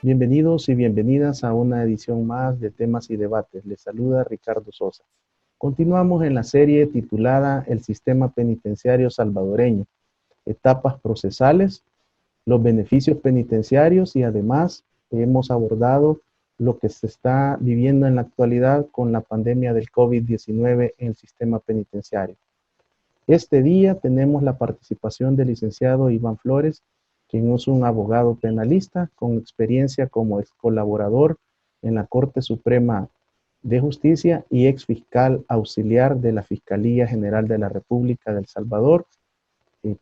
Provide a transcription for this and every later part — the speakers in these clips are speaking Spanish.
Bienvenidos y bienvenidas a una edición más de Temas y Debates. Les saluda Ricardo Sosa. Continuamos en la serie titulada El Sistema Penitenciario Salvadoreño, etapas procesales, los beneficios penitenciarios y además hemos abordado lo que se está viviendo en la actualidad con la pandemia del COVID-19 en el sistema penitenciario. Este día tenemos la participación del licenciado Iván Flores, quien es un abogado penalista con experiencia como ex colaborador en la Corte Suprema de Justicia y ex fiscal auxiliar de la Fiscalía General de la República de El Salvador,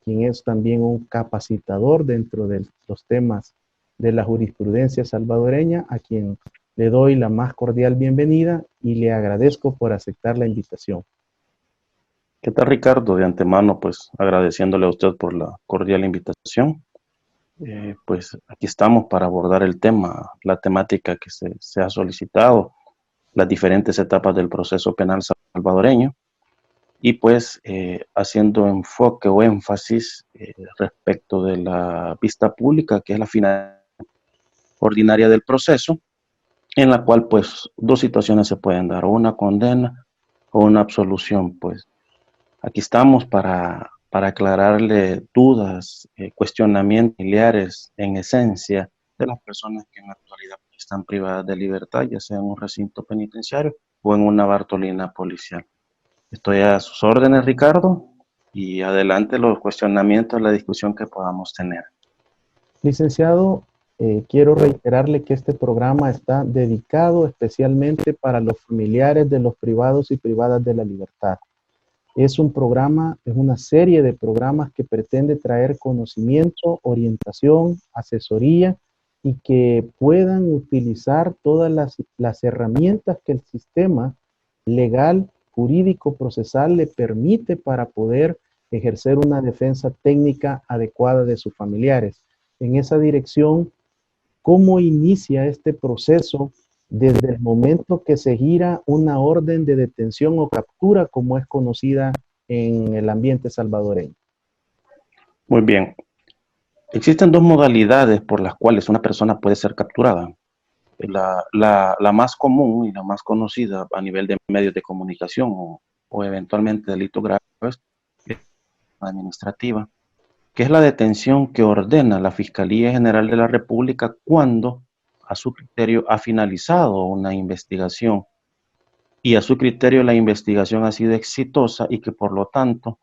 quien es también un capacitador dentro de los temas de la jurisprudencia salvadoreña, a quien le doy la más cordial bienvenida y le agradezco por aceptar la invitación. ¿Qué tal, Ricardo? De antemano, pues agradeciéndole a usted por la cordial invitación. Pues aquí estamos para abordar el tema, la temática que se ha solicitado, las diferentes etapas del proceso penal salvadoreño y pues haciendo enfoque o énfasis respecto de la vista pública, que es la final ordinaria del proceso, en la cual pues dos situaciones se pueden dar, o una condena o una absolución. Pues aquí estamos para aclararle dudas, cuestionamientos familiares en esencia de las personas que en la actualidad están privadas de libertad, ya sea en un recinto penitenciario o en una bartolina policial. Estoy a sus órdenes, Ricardo, y adelante los cuestionamientos, la discusión que podamos tener. Licenciado, quiero reiterarle que este programa está dedicado especialmente para los familiares de los privados y privadas de la libertad. Es un programa, es una serie de programas que pretende traer conocimiento, orientación, asesoría y que puedan utilizar todas las herramientas que el sistema legal, jurídico, procesal le permite para poder ejercer una defensa técnica adecuada de sus familiares. En esa dirección, ¿cómo inicia este proceso desde el momento que se gira una orden de detención o captura, como es conocida en el ambiente salvadoreño? Muy bien. Existen dos modalidades por las cuales una persona puede ser capturada. La más común y la más conocida a nivel de medios de comunicación o eventualmente delitos graves es la administrativa, que es la detención que ordena la Fiscalía General de la República cuando a su criterio ha finalizado una investigación y a su criterio la investigación ha sido exitosa y que por lo tanto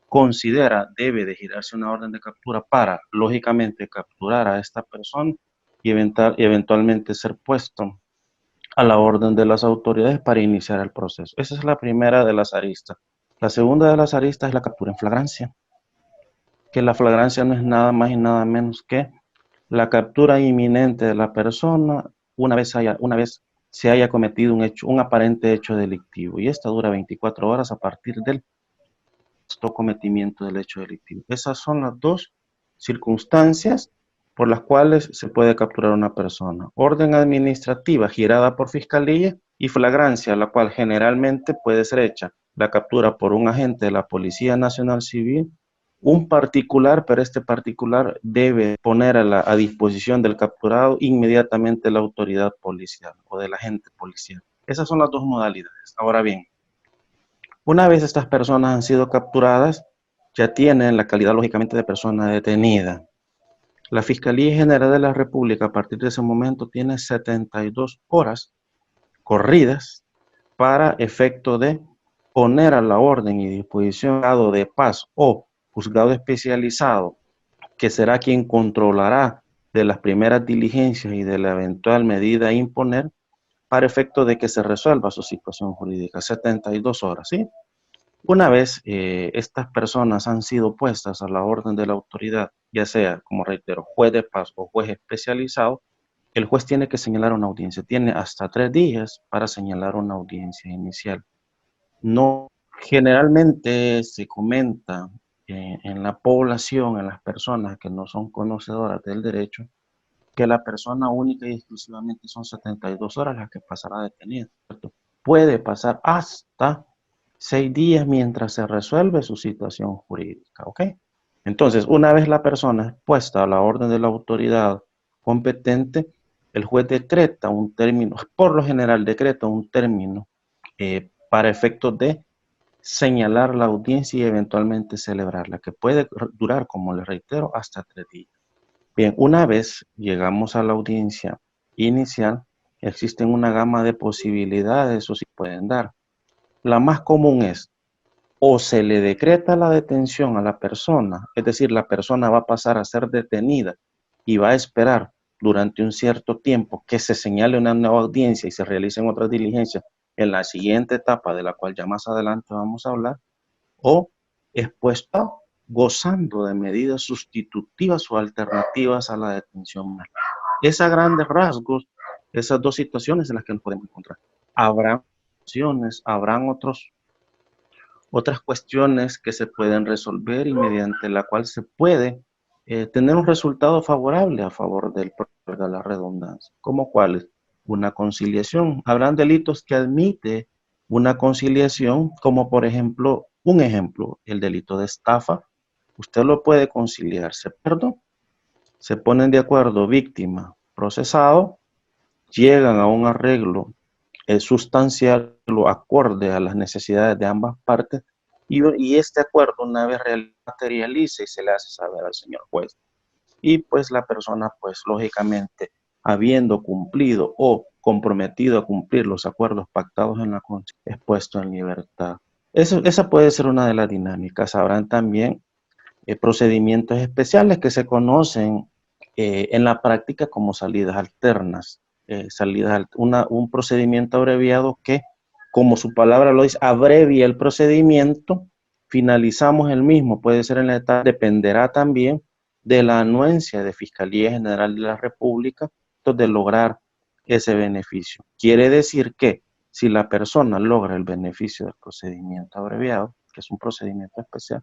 considera debe de girarse una orden de captura para, lógicamente, capturar a esta persona y eventualmente ser puesto a la orden de las autoridades para iniciar el proceso. Esa es la primera de las aristas. La segunda de las aristas es la captura en flagrancia, que la flagrancia no es nada más y nada menos que la captura inminente de la persona una vez se haya cometido un aparente hecho delictivo, y esta dura 24 horas a partir del cometimiento del hecho delictivo. Esas son las dos circunstancias por las cuales se puede capturar a una persona. Orden administrativa girada por fiscalía y flagrancia, la cual generalmente puede ser hecha la captura por un agente de la Policía Nacional Civil, un particular, pero este particular debe poner a disposición del capturado inmediatamente la autoridad policial o del agente policial. Esas son las dos modalidades. Ahora bien, una vez estas personas han sido capturadas, ya tienen la calidad lógicamente de persona detenida. La Fiscalía General de la República a partir de ese momento tiene 72 horas corridas para efecto de poner a la orden y disposición juzgado de paz o juzgado especializado, que será quien controlará de las primeras diligencias y de la eventual medida a imponer para efecto de que se resuelva su situación jurídica. 72 horas, ¿sí? Una vez estas personas han sido puestas a la orden de la autoridad, ya sea, como reitero, juez de paz o juez especializado, el juez tiene que señalar una audiencia. Tiene hasta 3 días para señalar una audiencia inicial. No, generalmente se comenta en la población, en las personas que no son conocedoras del derecho, que la persona única y exclusivamente son 72 horas las que pasará detenida, ¿cierto? puede pasar hasta 6 días mientras se resuelve su situación jurídica, ¿ok? Entonces, una vez la persona es puesta a la orden de la autoridad competente, el juez decreta un término, por lo general decreta un término para efectos de señalar la audiencia y eventualmente celebrarla, que puede durar, como les reitero, hasta 3 días. Bien, una vez llegamos a la audiencia inicial, existen una gama de posibilidades o si pueden dar. La más común es o se le decreta la detención a la persona, es decir, la persona va a pasar a ser detenida y va a esperar durante un cierto tiempo que se señale una nueva audiencia y se realicen otras diligencias en la siguiente etapa de la cual ya más adelante vamos a hablar, o es puesto gozando de medidas sustitutivas o alternativas a la detención. Esas grandes rasgos, esas dos situaciones en las que nos podemos encontrar. Habrán opciones, habrán otras cuestiones que se pueden resolver y mediante la cual se puede tener un resultado favorable a favor de la redundancia. ¿Cómo cuáles? Una conciliación. Habrán delitos que admite una conciliación, como por ejemplo, un ejemplo, el delito de estafa. Usted lo puede conciliar, se ponen de acuerdo víctima, procesado, llegan a un arreglo sustancial, lo acorde a las necesidades de ambas partes, y este acuerdo una vez materializa y se le hace saber al señor juez. Y pues la persona, pues lógicamente, habiendo cumplido o comprometido a cumplir los acuerdos pactados en la Constitución, es puesto en libertad. Esa puede ser una de las dinámicas. Habrán también procedimientos especiales que se conocen en la práctica como salidas alternas. Un procedimiento abreviado que, como su palabra lo dice, abrevia el procedimiento, finalizamos el mismo, puede ser en la etapa, dependerá también de la anuencia de Fiscalía General de la República de lograr ese beneficio. Quiere decir que si la persona logra el beneficio del procedimiento abreviado, que es un procedimiento especial,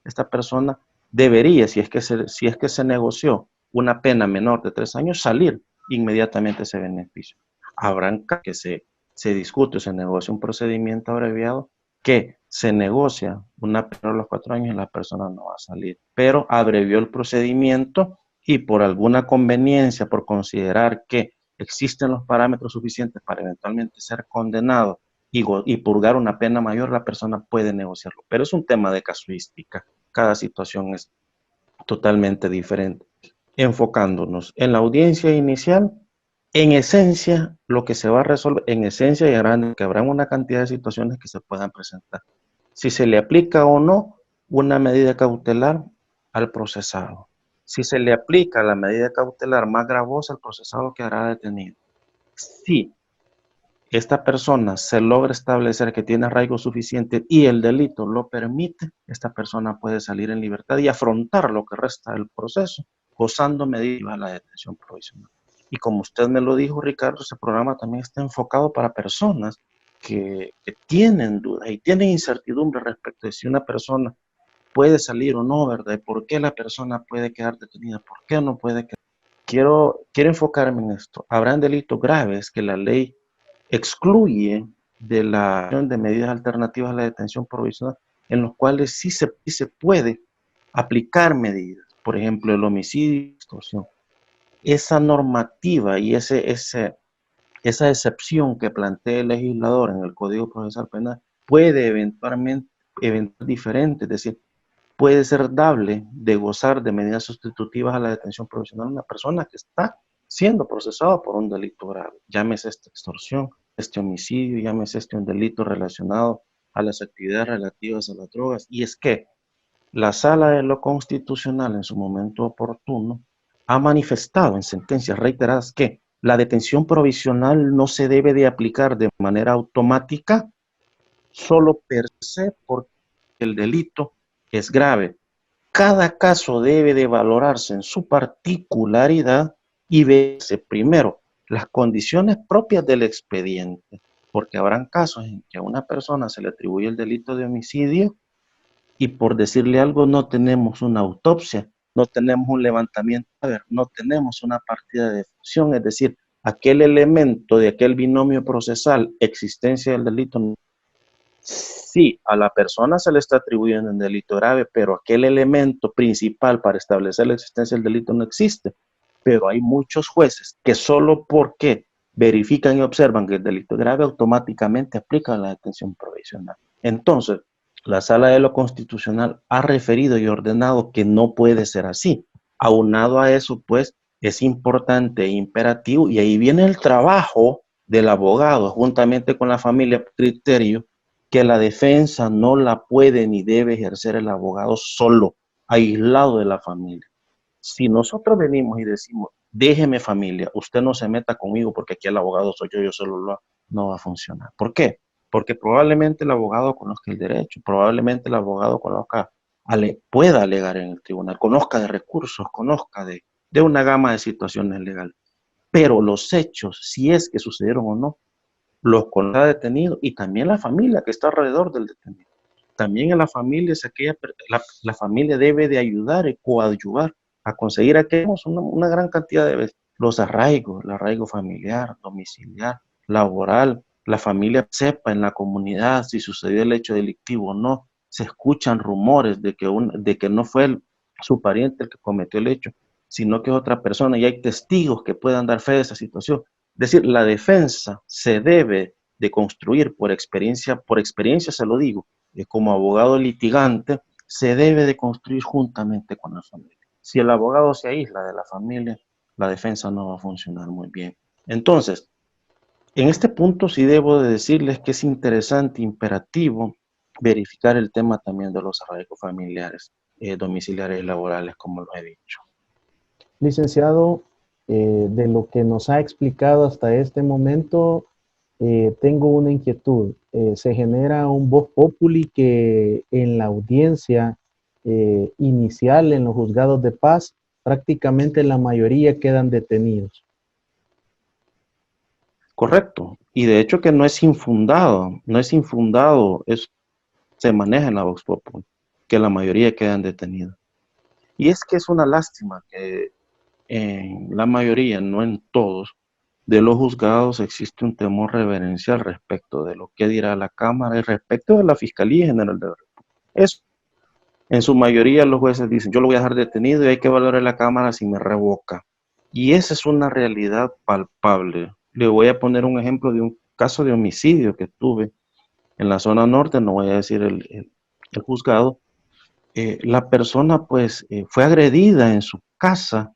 esta persona debería, si es que se negoció una pena menor de 3 años, salir inmediatamente ese beneficio. Habrán que se discute o se negocia un procedimiento abreviado que se negocia una pena de los 4 años y la persona no va a salir, pero abrevió el procedimiento y por alguna conveniencia, por considerar que existen los parámetros suficientes para eventualmente ser condenado y purgar una pena mayor, la persona puede negociarlo. Pero es un tema de casuística. Cada situación es totalmente diferente. Enfocándonos en la audiencia inicial, en esencia, lo que se va a resolver, en esencia, que habrá una cantidad de situaciones que se puedan presentar. Si se le aplica o no una medida cautelar al procesado. Si se le aplica la medida cautelar más gravosa, el procesado quedará detenido. Si esta persona se logra establecer que tiene arraigo suficiente y el delito lo permite, esta persona puede salir en libertad y afrontar lo que resta del proceso, gozando medidas a la detención provisional. Y como usted me lo dijo, Ricardo, ese programa también está enfocado para personas que tienen dudas y tienen incertidumbre respecto de si una persona puede salir o no, ¿verdad? ¿Y por qué la persona puede quedar detenida? ¿Por qué no puede quedar? Quiero enfocarme en esto. Habrán delitos graves que la ley excluye de la acción de medidas alternativas a la detención provisional, en los cuales sí se puede aplicar medidas. Por ejemplo, el homicidio y extorsión. Esa normativa y esa excepción que plantea el legislador en el Código Procesal Penal puede eventualmente diferente, es decir, puede ser dable de gozar de medidas sustitutivas a la detención provisional una persona que está siendo procesada por un delito grave. Llámese esta extorsión, este homicidio, llámese un delito relacionado a las actividades relativas a las drogas. Y es que la Sala de lo Constitucional en su momento oportuno ha manifestado en sentencias reiteradas que la detención provisional no se debe de aplicar de manera automática solo per se porque el delito es grave. Cada caso debe de valorarse en su particularidad y verse primero las condiciones propias del expediente, porque habrán casos en que a una persona se le atribuye el delito de homicidio y por decirle algo no tenemos una autopsia, no tenemos un levantamiento, no tenemos una partida de defunción, es decir, aquel elemento de aquel binomio procesal, existencia del delito, sí, a la persona se le está atribuyendo un delito grave, pero aquel elemento principal para establecer la existencia del delito no existe. Pero hay muchos jueces que solo porque verifican y observan que el delito es grave, automáticamente aplican la detención provisional. Entonces, la Sala de lo Constitucional ha referido y ordenado que no puede ser así. Aunado a eso, pues, es importante e imperativo, y ahí viene el trabajo del abogado, juntamente con la familia, criterio, que la defensa no la puede ni debe ejercer el abogado solo, aislado de la familia. Si nosotros venimos y decimos, déjeme familia, usted no se meta conmigo porque aquí el abogado soy yo solo lo hago, no va a funcionar. ¿Por qué? Porque probablemente el abogado conozca el derecho, probablemente el abogado conozca, pueda alegar en el tribunal, conozca de recursos, conozca de una gama de situaciones legales. Pero los hechos, si es que sucedieron o no, los conoce detenido y también la familia que está alrededor del detenido. También en la familia es aquella, la familia debe de ayudar y coadyuvar a conseguir aquellos una gran cantidad de veces. Los arraigos, el arraigo familiar, domiciliar, laboral, la familia sepa en la comunidad si sucedió el hecho delictivo o no. Se escuchan rumores de que no fue su pariente el que cometió el hecho, sino que es otra persona, y hay testigos que puedan dar fe de esa situación. Es decir, la defensa se debe de construir por experiencia se lo digo, como abogado litigante, se debe de construir juntamente con la familia. Si el abogado se aísla de la familia, la defensa no va a funcionar muy bien. Entonces, en este punto sí debo de decirles que es interesante, imperativo, verificar el tema también de los arraigos familiares, domiciliares y laborales, como lo he dicho. Licenciado, de lo que nos ha explicado hasta este momento, tengo una inquietud. Se genera un vox populi que en la audiencia inicial en los juzgados de paz, prácticamente la mayoría quedan detenidos. Correcto. Y de hecho que no es infundado, eso se maneja en la Vox Populi, que la mayoría quedan detenidos. Y es que es una lástima que en la mayoría, no en todos, de los juzgados existe un temor reverencial respecto de lo que dirá la Cámara y respecto de la Fiscalía General de la República. Eso, en su mayoría los jueces dicen, yo lo voy a dejar detenido y hay que valorar la Cámara si me revoca. Y esa es una realidad palpable. Le voy a poner un ejemplo de un caso de homicidio que tuve en la zona norte, no voy a decir el juzgado. La persona pues fue agredida en su casa,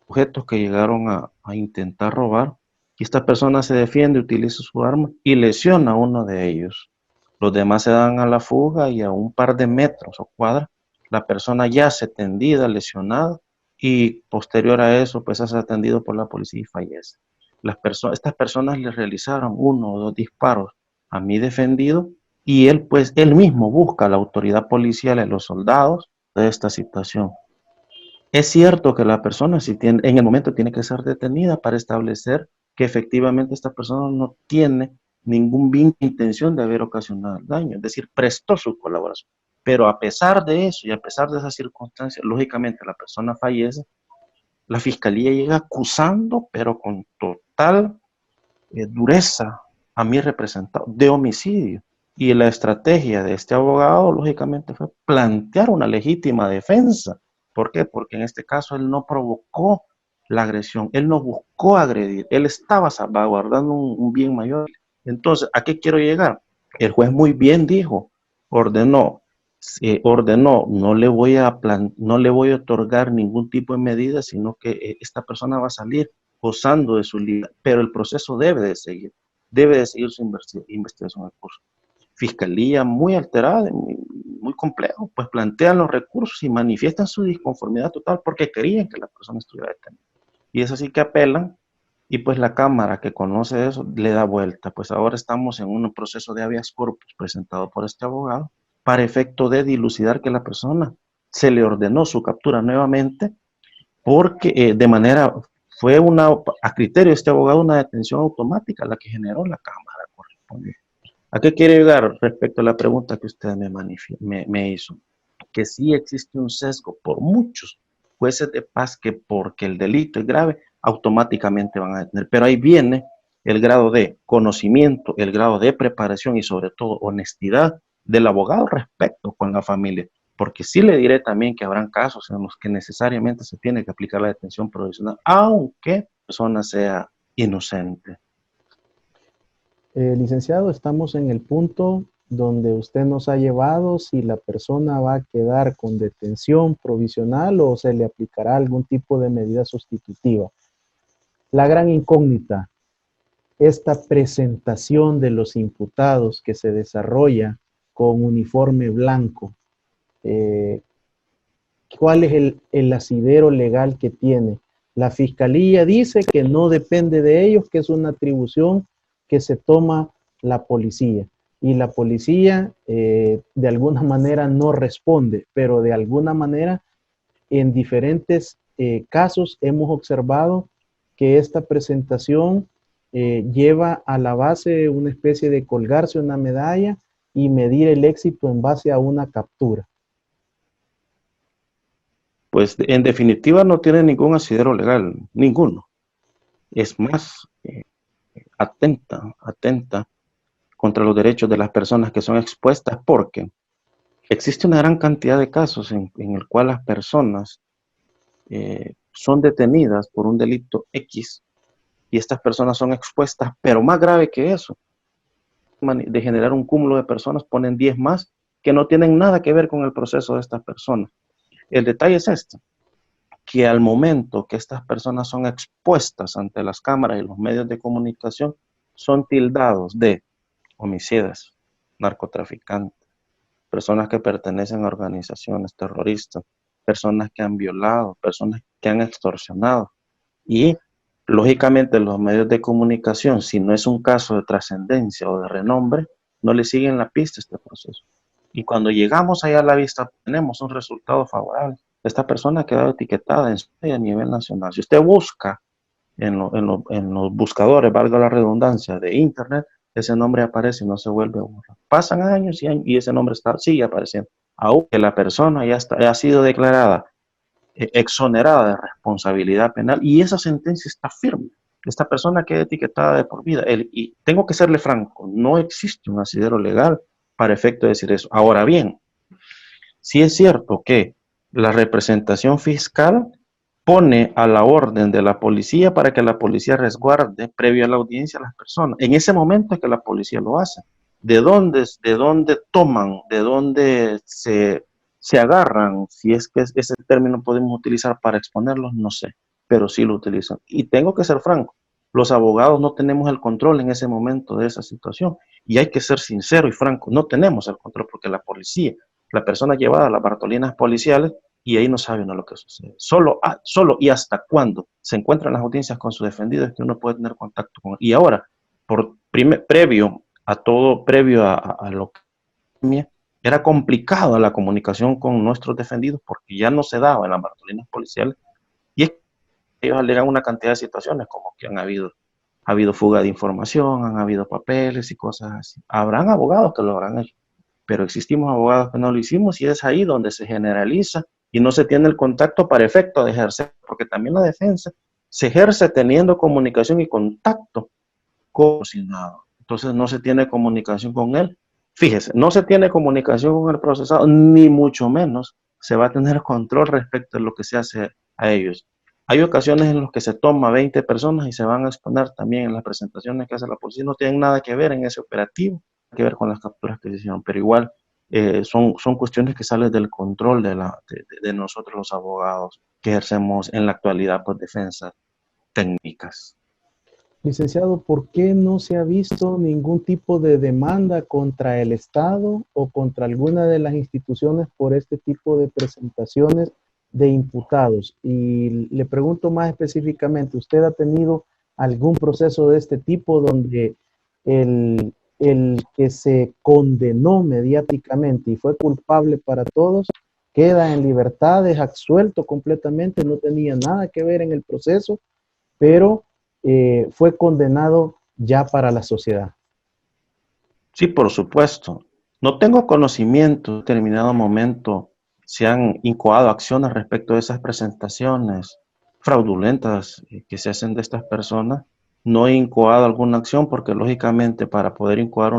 sujetos que llegaron a intentar robar, y esta persona se defiende, utiliza su arma y lesiona a uno de ellos. Los demás se dan a la fuga y a un par de metros o cuadras, la persona yace tendida, lesionada, y posterior a eso pues es atendido por la policía y fallece. Estas personas le realizaron uno o dos disparos a mi defendido, y él pues él mismo busca a la autoridad policial y a los soldados de esta situación. Es cierto que la persona si tiene, en el momento tiene que ser detenida para establecer que efectivamente esta persona no tiene ningún intención de haber ocasionado el daño, es decir, prestó su colaboración. Pero a pesar de eso y a pesar de esas circunstancias, lógicamente la persona fallece, la fiscalía llega acusando, pero con total dureza a mi representado de homicidio. Y la estrategia de este abogado, lógicamente, fue plantear una legítima defensa. ¿Por qué? Porque en este caso él no provocó la agresión, él no buscó agredir, él estaba salvaguardando un bien mayor. Entonces, ¿a qué quiero llegar? El juez muy bien dijo, ordenó, no le voy a otorgar ningún tipo de medida, sino que esta persona va a salir gozando de su libertad, pero el proceso debe de seguir su investigación al curso. Fiscalía muy alterada, muy complejo, pues plantean los recursos y manifiestan su disconformidad total porque querían que la persona estuviera detenida. Y es así que apelan, y pues la Cámara que conoce eso le da vuelta. Pues ahora estamos en un proceso de habeas corpus presentado por este abogado para efecto de dilucidar que la persona se le ordenó su captura nuevamente porque fue a criterio de este abogado una detención automática la que generó la Cámara correspondiente. ¿A qué quiere llegar respecto a la pregunta que usted me hizo? Que sí existe un sesgo por muchos jueces de paz que porque el delito es grave, automáticamente van a detener. Pero ahí viene el grado de conocimiento, el grado de preparación y sobre todo honestidad del abogado respecto con la familia. Porque sí le diré también que habrán casos en los que necesariamente se tiene que aplicar la detención provisional, aunque la persona sea inocente. Licenciado, estamos en el punto donde usted nos ha llevado si la persona va a quedar con detención provisional o se le aplicará algún tipo de medida sustitutiva. La gran incógnita, esta presentación de los imputados que se desarrolla con uniforme blanco, eh, ¿cuál es el asidero legal que tiene? La fiscalía dice que no depende de ellos, que es una atribución que se toma la policía. Y la policía de alguna manera no responde, pero de alguna manera en diferentes casos hemos observado que esta presentación lleva a la base una especie de colgarse una medalla y medir el éxito en base a una captura. Pues en definitiva no tiene ningún asidero legal, ninguno. Es más, atenta contra los derechos de las personas que son expuestas porque existe una gran cantidad de casos en el cual las personas son detenidas por un delito X y estas personas son expuestas, pero más grave que eso, de generar un cúmulo de personas, ponen 10 más que no tienen nada que ver con el proceso de estas personas. El detalle es este, que al momento que estas personas son expuestas ante las cámaras y los medios de comunicación, son tildados de homicidas, narcotraficantes, personas que pertenecen a organizaciones terroristas, personas que han violado, personas que han extorsionado. Y lógicamente los medios de comunicación, si no es un caso de trascendencia o de renombre, no le siguen la pista a este proceso. Y cuando llegamos allá a la vista, tenemos un resultado favorable. Esta persona ha quedado etiquetada a nivel nacional. Si usted busca en los buscadores, valga la redundancia, de Internet, ese nombre aparece y no se vuelve a borrar. Pasan años y ese nombre sigue apareciendo. Aunque la persona ha sido declarada exonerada de responsabilidad penal y esa sentencia está firme. Esta persona queda etiquetada de por vida. Y tengo que serle franco, no existe un asidero legal para efecto de decir eso. Ahora bien, sí es cierto que la representación fiscal pone a la orden de la policía para que la policía resguarde previo a la audiencia a las personas. En ese momento es que la policía lo hace. ¿De dónde toman, de dónde se agarran? Si es que ese término podemos utilizar para exponerlos, no sé, pero sí lo utilizan. Y tengo que ser franco, los abogados no tenemos el control en ese momento de esa situación. Y hay que ser sincero y franco, no tenemos el control porque la policía, la persona llevada a las bartolinas policiales, y ahí no sabe uno lo que sucede. Solo y hasta cuando se encuentran las audiencias con su defendido es que uno puede tener contacto con él. Y ahora, previo a lo que era complicado la comunicación con nuestros defendidos porque ya no se daba en las bartolinas policiales y es que ellos alegan una cantidad de situaciones como que ha habido fuga de información, han habido papeles y cosas así. Habrán abogados que lo habrán hecho, pero existimos abogados que no lo hicimos y es ahí donde se generaliza y no se tiene el contacto para efecto de ejercer, porque también la defensa se ejerce teniendo comunicación y contacto con el cocinado. Entonces no se tiene comunicación con él. Fíjese, no se tiene comunicación con el procesado, ni mucho menos se va a tener control respecto a lo que se hace a ellos. Hay ocasiones en las que se toma 20 personas y se van a exponer también en las presentaciones que hace la policía. No tienen nada que ver en ese operativo, que ver con las capturas que se hicieron, pero igual son cuestiones que salen del control de nosotros los abogados que ejercemos en la actualidad por defensas técnicas. Licenciado, ¿por qué no se ha visto ningún tipo de demanda contra el Estado o contra alguna de las instituciones por este tipo de presentaciones de imputados? Y le pregunto más específicamente, ¿usted ha tenido algún proceso de este tipo donde el que se condenó mediáticamente y fue culpable para todos queda en libertad, es absuelto completamente, no tenía nada que ver en el proceso, pero fue condenado ya para la sociedad? Sí, por supuesto. No tengo conocimiento en determinado momento se han incoado acciones respecto de esas presentaciones fraudulentas que se hacen de estas personas. No he incoado alguna acción porque lógicamente para poder incoar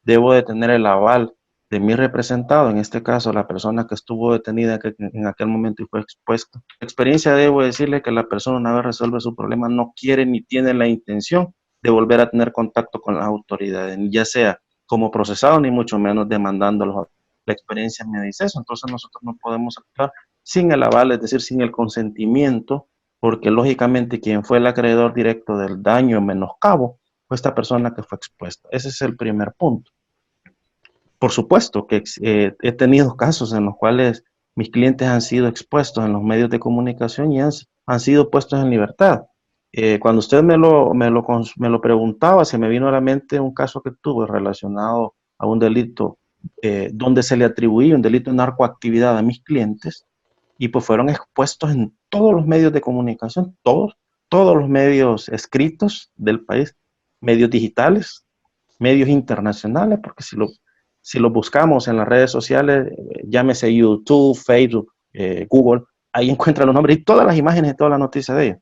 debo de tener el aval de mi representado, en este caso la persona que estuvo detenida en aquel momento y fue expuesta. La experiencia, debo decirle que la persona, una vez resuelve su problema, no quiere ni tiene la intención de volver a tener contacto con las autoridades, ya sea como procesado ni mucho menos demandándolos. La experiencia me dice eso, entonces nosotros no podemos actuar sin el aval, es decir, sin el consentimiento, porque lógicamente quien fue el acreedor directo del daño en menoscabo fue esta persona que fue expuesta. Ese es el primer punto. Por supuesto que he tenido casos en los cuales mis clientes han sido expuestos en los medios de comunicación y han sido puestos en libertad. Cuando usted me lo preguntaba, se me vino a la mente un caso que tuve relacionado a un delito donde se le atribuía un delito de narcoactividad a mis clientes y pues fueron expuestos en todos los medios de comunicación, todos los medios escritos del país, medios digitales, medios internacionales, porque si lo buscamos en las redes sociales, llámese YouTube, Facebook, Google, ahí encuentran los nombres y todas las imágenes y todas las noticias de ellos.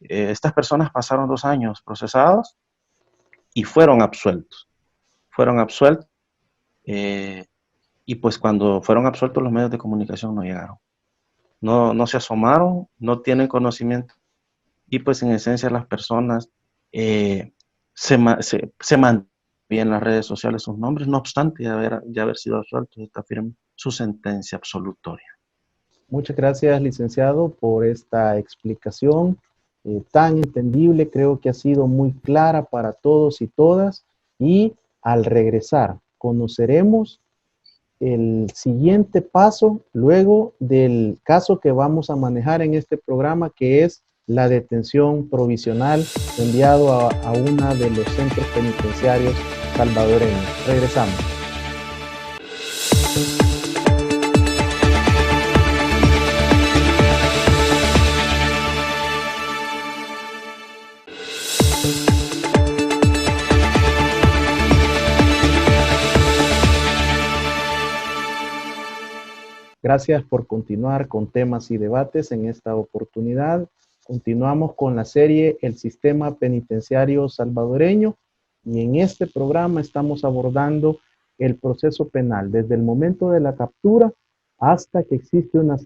Estas personas pasaron 2 años procesados y fueron absueltos. Fueron absueltos y pues cuando fueron absueltos los medios de comunicación no llegaron. No se asomaron, no tienen conocimiento y pues en esencia las personas se mantienen en las redes sociales sus nombres, no obstante ya haber sido absueltos, está firme su sentencia absolutoria. Muchas gracias, licenciado, por esta explicación tan entendible. Creo que ha sido muy clara para todos y todas. Y al regresar, conoceremos el siguiente paso luego del caso que vamos a manejar en este programa, que es la detención provisional enviado a uno de los centros penitenciarios salvadoreños. Regresamos. Gracias por continuar con temas y debates en esta oportunidad. Continuamos con la serie El Sistema Penitenciario Salvadoreño y en este programa estamos abordando el proceso penal desde el momento de la captura hasta que existe una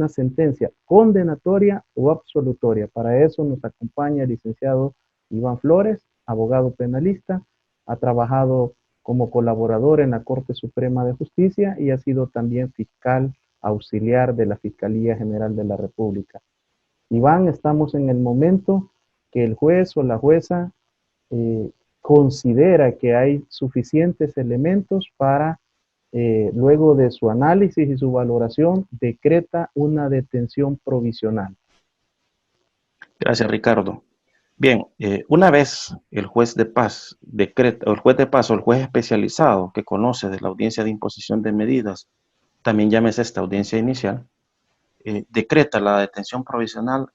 sentencia condenatoria o absolutoria. Para eso nos acompaña el licenciado Iván Flores, abogado penalista, ha trabajado como colaborador en la Corte Suprema de Justicia y ha sido también fiscal auxiliar de la Fiscalía General de la República. Iván, estamos en el momento que el juez o la jueza considera que hay suficientes elementos para, luego de su análisis y su valoración, decreta una detención provisional. Gracias, Ricardo. Bien, una vez el juez de paz decreta, o el juez de paz o el juez especializado que conoce de la audiencia de imposición de medidas, también llámese esta audiencia inicial, decreta la detención provisional,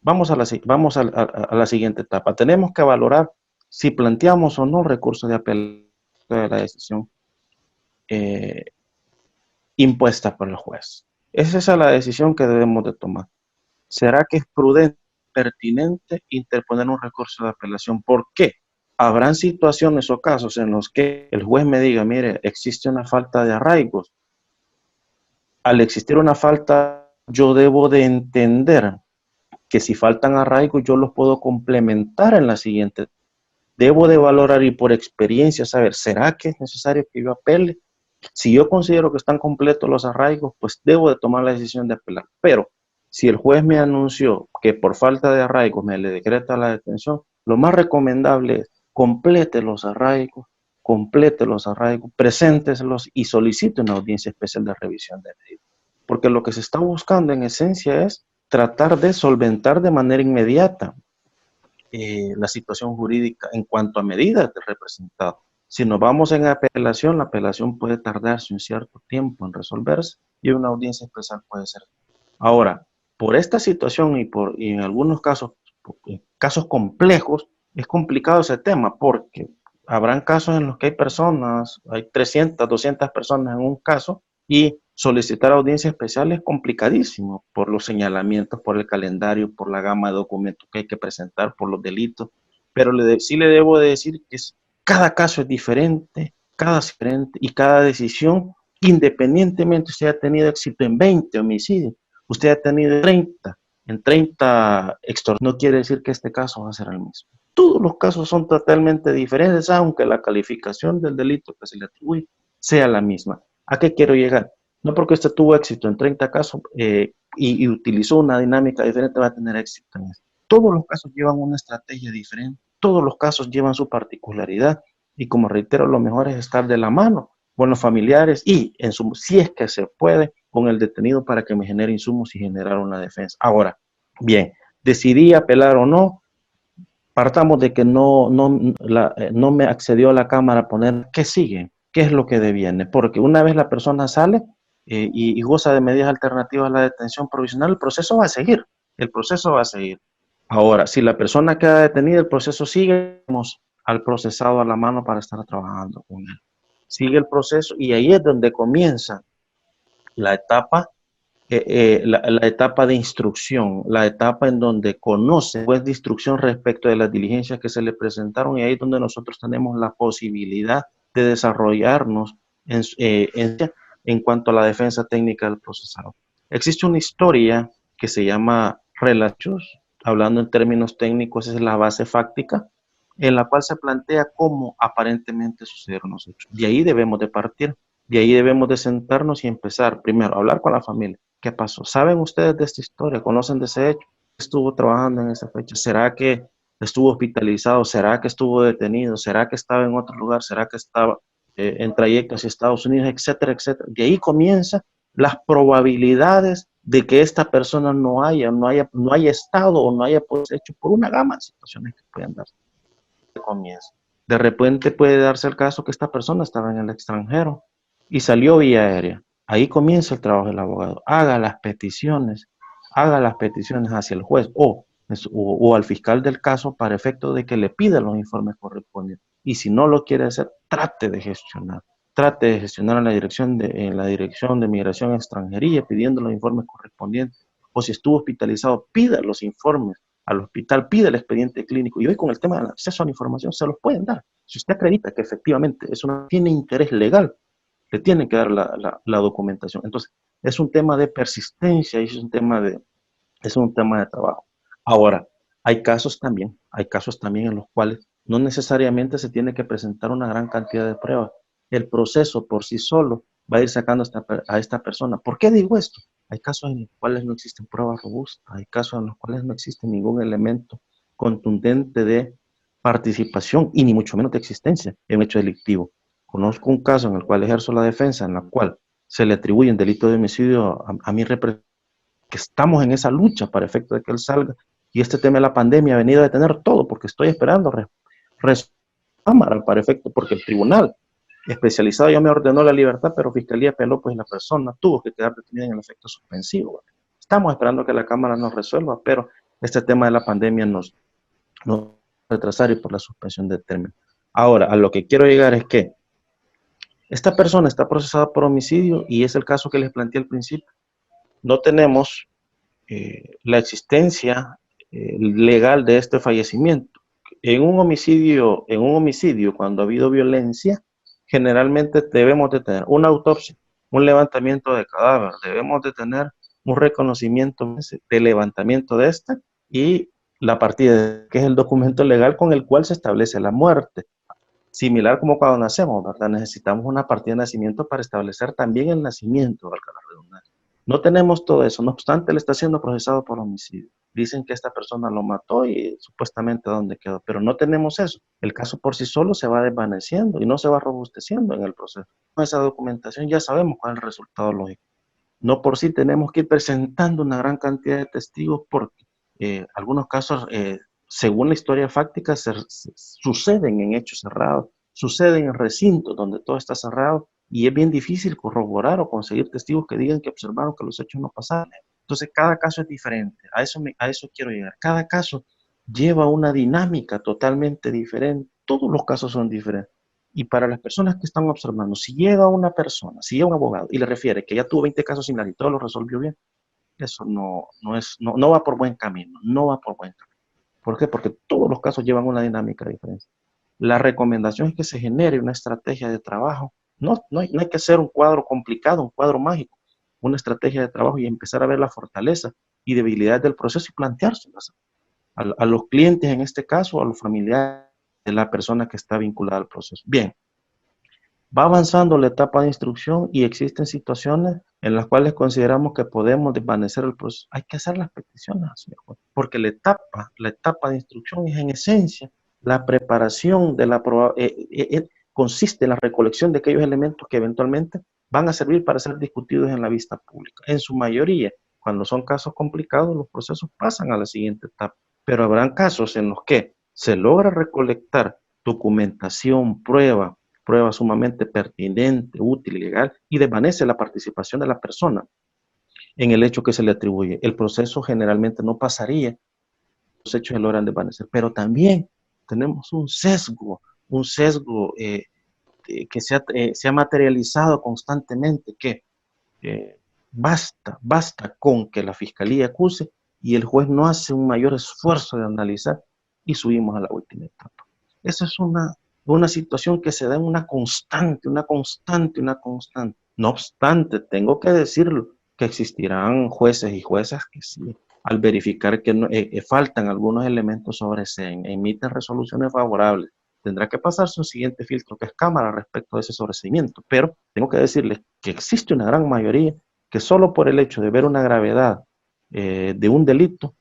vamos a la siguiente etapa. Tenemos que valorar si planteamos o no recurso de apelación de la decisión impuesta por el juez. Esa es la decisión que debemos de tomar. ¿Será que es prudente, pertinente interponer un recurso de apelación? ¿Por qué? Habrán situaciones o casos en los que el juez me diga, mire, existe una falta de arraigos. Al existir una falta, yo debo de entender que si faltan arraigos, yo los puedo complementar en la siguiente. Debo de valorar y por experiencia saber, ¿será que es necesario que yo apele? Si yo considero que están completos los arraigos, pues debo de tomar la decisión de apelar. Pero si el juez me anunció que por falta de arraigos me le decreta la detención, lo más recomendable es complete los arraigos, presénteselos y solicite una audiencia especial de revisión de medidas. Porque lo que se está buscando en esencia es tratar de solventar de manera inmediata la situación jurídica en cuanto a medidas de representado. Si nos vamos en apelación, la apelación puede tardarse un cierto tiempo en resolverse y una audiencia especial puede ser. Ahora, por esta situación y en algunos casos complejos, es complicado ese tema porque habrán casos en los que hay 300, 200 personas en un caso y Solicitar audiencia especial es complicadísimo por los señalamientos, por el calendario, por la gama de documentos que hay que presentar, por los delitos, pero sí le debo de decir que cada caso es diferente, y cada decisión, independientemente usted haya tenido éxito en 20 homicidios, usted ha tenido 30, en 30 extorsiones, no quiere decir que este caso va a ser el mismo. Todos los casos son totalmente diferentes, aunque la calificación del delito que se le atribuye sea la misma. ¿A qué quiero llegar? No porque usted tuvo éxito en 30 casos y utilizó una dinámica diferente, va a tener éxito en eso. Todos los casos llevan una estrategia diferente, todos los casos llevan su particularidad y como reitero, lo mejor es estar de la mano con los familiares y, si es que se puede, con el detenido para que me genere insumos y generar una defensa. Ahora, bien, decidí apelar o no, partamos de que no me accedió a la Cámara a poner qué sigue, qué es lo que deviene, porque una vez la persona sale y goza de medidas alternativas a la detención provisional, el proceso va a seguir, el proceso va a seguir. Ahora, si la persona queda detenida, el proceso sigue, vamos al procesado a la mano para estar trabajando con él. Sigue el proceso y ahí es donde comienza la etapa la etapa de instrucción, la etapa en donde conoce pues de instrucción respecto de las diligencias que se le presentaron y ahí es donde nosotros tenemos la posibilidad de desarrollarnos en cuanto a la defensa técnica del procesado. Existe una historia que se llama relatos, hablando en términos técnicos, es la base fáctica, en la cual se plantea cómo aparentemente sucedieron los hechos. De ahí debemos de partir, de ahí debemos de sentarnos y empezar primero a hablar con la familia. ¿Qué pasó? ¿Saben ustedes de esta historia? ¿Conocen de ese hecho? ¿Estuvo trabajando en esa fecha? ¿Será que estuvo hospitalizado? ¿Será que estuvo detenido? ¿Será que estaba en otro lugar? ¿Será que estaba en trayecto hacia Estados Unidos? Etcétera, etcétera. De ahí comienzan las probabilidades de que esta persona no haya estado o no haya hecho por una gama de situaciones que pueden darse. Comienza. De repente puede darse el caso que esta persona estaba en el extranjero y salió vía aérea. Ahí comienza el trabajo del abogado. Haga las peticiones hacia el juez o al fiscal del caso para efecto de que le pida los informes correspondientes. Y si no lo quiere hacer, trate de gestionar. Trate de gestionar en la dirección de Migración y Extranjería pidiendo los informes correspondientes. O si estuvo hospitalizado, pida los informes al hospital, pide el expediente clínico y hoy con el tema del acceso a la información se los pueden dar. Si usted acredita que efectivamente tiene interés legal, le tienen que dar la documentación. Entonces, es un tema de persistencia y es un tema de trabajo. Ahora, hay casos también en los cuales no necesariamente se tiene que presentar una gran cantidad de pruebas. El proceso por sí solo va a ir sacando a esta persona. ¿Por qué digo esto? Hay casos en los cuales no existen pruebas robustas, hay casos en los cuales no existe ningún elemento contundente de participación y ni mucho menos de existencia en un hecho delictivo. Conozco un caso en el cual ejerzo la defensa, en la cual se le atribuye un delito de homicidio a mi representante, que estamos en esa lucha para efecto de que él salga. Y este tema de la pandemia ha venido a detener todo, porque estoy esperando cámara para efecto, porque el tribunal especializado ya me ordenó la libertad, pero Fiscalía apeló, pues la persona tuvo que quedar detenida en el efecto suspensivo. Estamos esperando que la Cámara nos resuelva, pero este tema de la pandemia nos retrasar y por la suspensión de término. Ahora, a lo que quiero llegar es que esta persona está procesada por homicidio y es el caso que les planteé al principio. No tenemos la existencia legal de este fallecimiento. En un homicidio, cuando ha habido violencia, generalmente debemos de tener una autopsia, un levantamiento de cadáver, debemos de tener un reconocimiento de levantamiento de esta y la partida, que es el documento legal con el cual se establece la muerte. Similar como cuando nacemos, ¿verdad? Necesitamos una partida de nacimiento para establecer también el nacimiento, valga la redundancia. No tenemos todo eso, no obstante, él está siendo procesado por homicidio. Dicen que esta persona lo mató y supuestamente dónde quedó, pero no tenemos eso. El caso por sí solo se va desvaneciendo y no se va robusteciendo en el proceso. Con esa documentación ya sabemos cuál es el resultado lógico. No por sí tenemos que ir presentando una gran cantidad de testigos porque algunos casos, según la historia fáctica, suceden en hechos cerrados, suceden en recintos donde todo está cerrado y es bien difícil corroborar o conseguir testigos que digan que observaron que los hechos no pasaron. Entonces, cada caso es diferente. A eso quiero llegar. Cada caso lleva una dinámica totalmente diferente. Todos los casos son diferentes. Y para las personas que están observando, si llega una persona, si llega un abogado y le refiere que ya tuvo 20 casos similares y todo lo resolvió bien, eso no va por buen camino, no va por buen camino. ¿Por qué? Porque todos los casos llevan una dinámica diferente. La recomendación es que se genere una estrategia de trabajo. No hay que hacer un cuadro complicado, un cuadro mágico, una estrategia de trabajo y empezar a ver la fortaleza y debilidades del proceso y planteárselas a los clientes, en este caso, a los familiares de la persona que está vinculada al proceso. Bien, va avanzando la etapa de instrucción y existen situaciones en las cuales consideramos que podemos desvanecer el proceso. Hay que hacer las peticiones, señor juez, porque la etapa de instrucción es en esencia la preparación de la consiste en la recolección de aquellos elementos que eventualmente van a servir para ser discutidos en la vista pública. En su mayoría, cuando son casos complicados, los procesos pasan a la siguiente etapa, pero habrán casos en los que se logra recolectar documentación, prueba sumamente pertinente, útil y legal, y desvanece la participación de la persona en el hecho que se le atribuye. El proceso generalmente no pasaría, los hechos se logran desvanecer, pero también tenemos un sesgo que se ha materializado constantemente, que basta con que la fiscalía acuse y el juez no hace un mayor esfuerzo de analizar y subimos a la última etapa. Esa es una situación que se da en una constante. No obstante, tengo que decirlo, que existirán jueces y juezas que sí, al verificar que faltan algunos elementos sobre se emiten resoluciones favorables. Tendrá que pasarse un siguiente filtro que es cámara respecto a ese sobreseimiento, pero tengo que decirles que existe una gran mayoría que solo por el hecho de ver una gravedad de un delito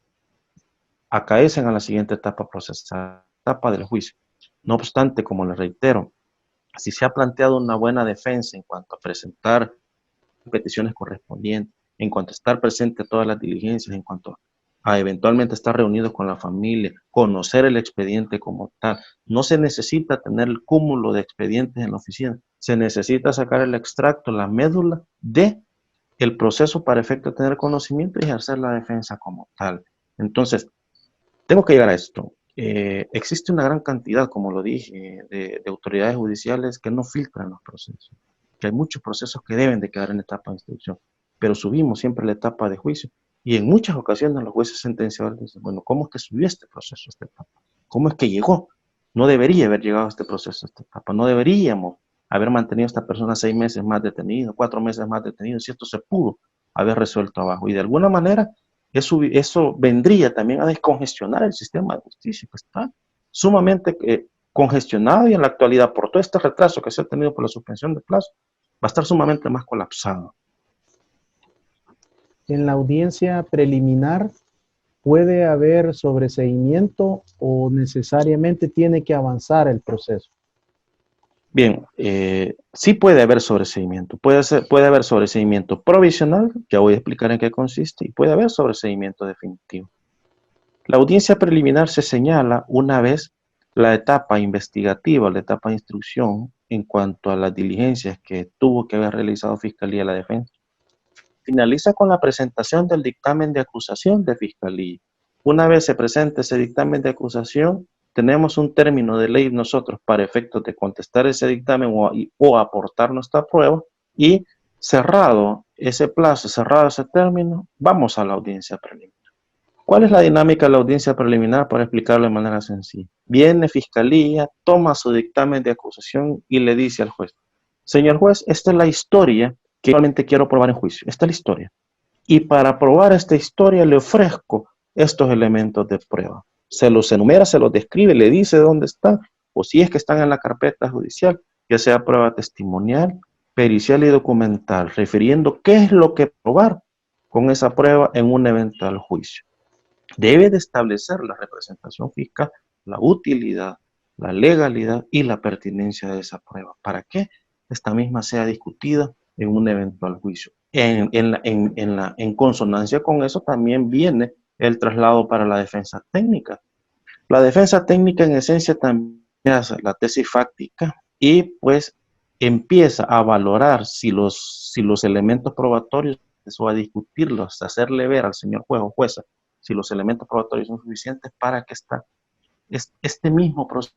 acaecen a la siguiente etapa procesal, etapa del juicio. No obstante, como les reitero, si se ha planteado una buena defensa en cuanto a presentar peticiones correspondientes, en cuanto a estar presente a todas las diligencias, en cuanto a eventualmente estar reunido con la familia, conocer el expediente como tal, no se necesita tener el cúmulo de expedientes en la oficina, se necesita sacar el extracto, la médula de el proceso para efecto de tener conocimiento y ejercer la defensa como tal. Entonces, tengo que llegar a esto. Existe una gran cantidad, como lo dije, de autoridades judiciales que no filtran los procesos, que hay muchos procesos que deben de quedar en etapa de instrucción, pero subimos siempre la etapa de juicio y en muchas ocasiones los jueces sentenciadores dicen, bueno, ¿cómo es que subió este proceso a esta etapa? ¿Cómo es que llegó? No debería haber llegado a este proceso a esta etapa, no deberíamos haber mantenido a esta persona 6 meses más detenido, 4 meses más detenido, si esto se pudo haber resuelto abajo. Y de alguna manera eso vendría también a descongestionar el sistema de justicia, que está sumamente congestionado y en la actualidad, por todo este retraso que se ha tenido por la suspensión de plazo, va a estar sumamente más colapsado. En la audiencia preliminar, ¿puede haber sobreseimiento o necesariamente tiene que avanzar el proceso? Bien, sí puede haber sobreseimiento. Puede haber sobreseimiento provisional, ya voy a explicar en qué consiste, y puede haber sobreseimiento definitivo. La audiencia preliminar se señala una vez la etapa investigativa, la etapa de instrucción en cuanto a las diligencias que tuvo que haber realizado Fiscalía de la Defensa. Finaliza con la presentación del dictamen de acusación de Fiscalía. Una vez se presente ese dictamen de acusación, tenemos un término de ley nosotros para efectos de contestar ese dictamen o aportar nuestra prueba, y cerrado ese plazo, cerrado ese término, vamos a la audiencia preliminar. ¿Cuál es la dinámica de la audiencia preliminar? Para explicarlo de manera sencilla. Viene Fiscalía, toma su dictamen de acusación y le dice al juez, señor juez, esta es la historia que realmente quiero probar en juicio. Esta es la historia. Y para probar esta historia le ofrezco estos elementos de prueba. Se los enumera, se los describe, le dice dónde están, o si es que están en la carpeta judicial, ya sea prueba testimonial, pericial y documental, refiriendo qué es lo que probar con esa prueba en un eventual juicio. Debe de establecer la representación fiscal, la utilidad, la legalidad y la pertinencia de esa prueba. ¿Para qué? Esta misma sea discutida en un eventual juicio. En consonancia con eso también viene el traslado para la defensa técnica. La defensa técnica en esencia también hace la tesis fáctica y pues empieza a valorar si los elementos probatorios, o a discutirlos, a hacerle ver al señor juez o jueza si los elementos probatorios son suficientes para que este mismo proceso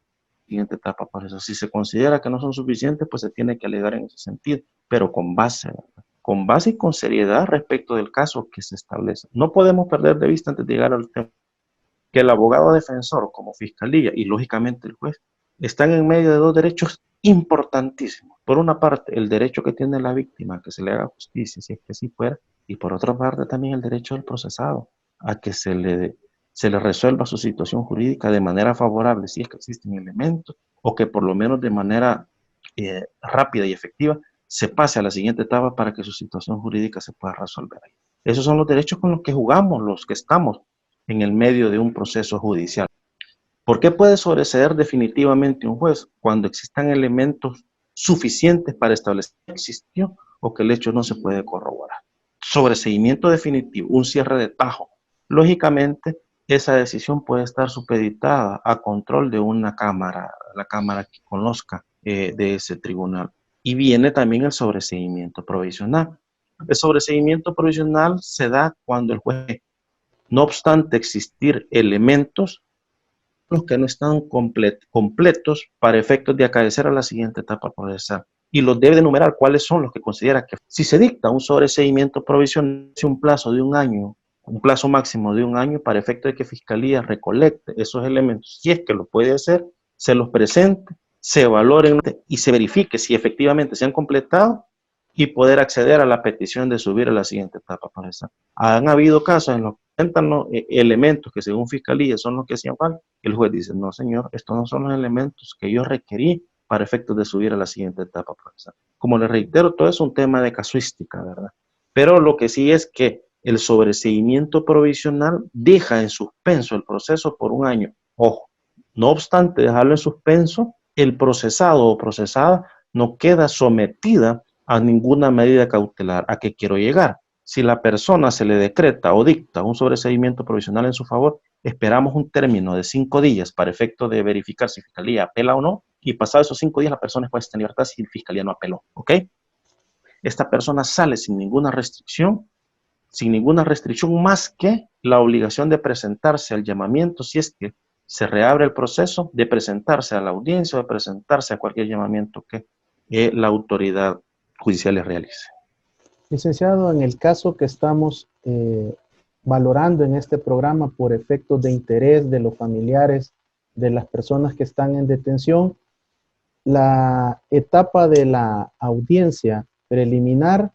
siguiente etapa procesal. Si se considera que no son suficientes, pues se tiene que alegar en ese sentido, pero con base, ¿verdad? Con base y con seriedad respecto del caso que se establece. No podemos perder de vista antes de llegar al tema que el abogado defensor como fiscalía y lógicamente el juez están en medio de dos derechos importantísimos. Por una parte, el derecho que tiene la víctima a que se le haga justicia, si es que sí fuera, y por otra parte también el derecho del procesado a que se le resuelva su situación jurídica de manera favorable, si es que existen elementos, o que por lo menos de manera rápida y efectiva se pase a la siguiente etapa para que su situación jurídica se pueda resolver ahí. Esos son los derechos con los que jugamos, los que estamos en el medio de un proceso judicial. ¿Por qué puede sobreseer definitivamente un juez? Cuando existan elementos suficientes para establecer que existió o que el hecho no se puede corroborar. Sobreseimiento definitivo, un cierre de tajo. Lógicamente, esa decisión puede estar supeditada a control de una cámara, la cámara que conozca de ese tribunal. Y viene también el sobreseimiento provisional. El sobreseimiento provisional se da cuando el juez, no obstante existir elementos, los que no están completos para efectos de acaecer a la siguiente etapa procesal. Y los debe de enumerar cuáles son los que considera que si se dicta un sobreseimiento provisional, un plazo de un año, un plazo máximo de un año para efecto de que Fiscalía recolecte esos elementos, si es que lo puede hacer, se los presente, se valoren y se verifique si efectivamente se han completado y poder acceder a la petición de subir a la siguiente etapa procesal. Han habido casos en los que presentan los elementos que según Fiscalía son los que hacían falta, y el juez dice, no señor, estos no son los elementos que yo requerí para efectos de subir a la siguiente etapa procesal. Como les reitero, todo es un tema de casuística, ¿verdad? Pero lo que sí es que el sobreseimiento provisional deja en suspenso el proceso por un año. Ojo, no obstante dejarlo en suspenso, el procesado o procesada no queda sometida a ninguna medida cautelar. ¿A qué quiero llegar? Si la persona se le decreta o dicta un sobreseimiento provisional en su favor, esperamos un término de 5 días para efecto de verificar si Fiscalía apela o no, y pasados esos 5 días la persona puede estar en libertad si Fiscalía no apeló, ¿ok? Esta persona sale sin ninguna restricción más que la obligación de presentarse al llamamiento si es que se reabre el proceso, de presentarse a la audiencia o de presentarse a cualquier llamamiento que la autoridad judicial le realice. Licenciado, en el caso que estamos valorando en este programa por efectos de interés de los familiares de las personas que están en detención, la etapa de la audiencia preliminar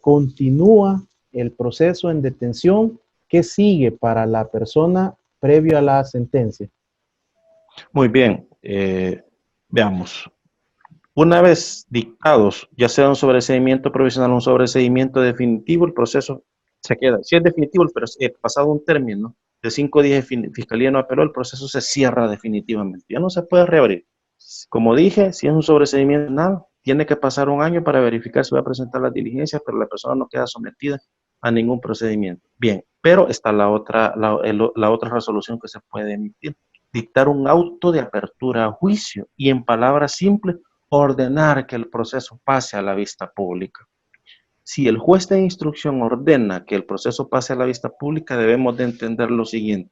continúa el proceso en detención. ¿Qué sigue para la persona previo a la sentencia? Muy bien, veamos. Una vez dictados, ya sea un sobreseimiento provisional o un sobreseimiento definitivo, el proceso se queda. Si es definitivo, pero pasado un término de 5 días, Fiscalía no apeló, el proceso se cierra definitivamente. Ya no se puede reabrir. Como dije, si es un sobreseimiento penal, tiene que pasar un año para verificar si va a presentar las diligencias, pero la persona no queda sometida a ningún procedimiento. Bien, pero está la otra resolución que se puede emitir. Dictar un auto de apertura a juicio y, en palabras simples, ordenar que el proceso pase a la vista pública. Si el juez de instrucción ordena que el proceso pase a la vista pública, debemos de entender lo siguiente: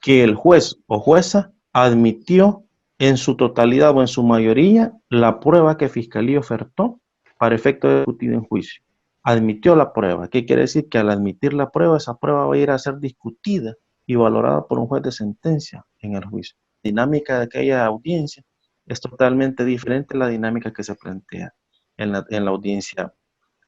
que el juez o jueza admitió en su totalidad o en su mayoría la prueba que Fiscalía ofertó para efecto de discutir en juicio. Admitió la prueba. ¿Qué quiere decir? Que al admitir la prueba, esa prueba va a ir a ser discutida y valorada por un juez de sentencia en el juicio. La dinámica de aquella audiencia es totalmente diferente a la dinámica que se plantea en la audiencia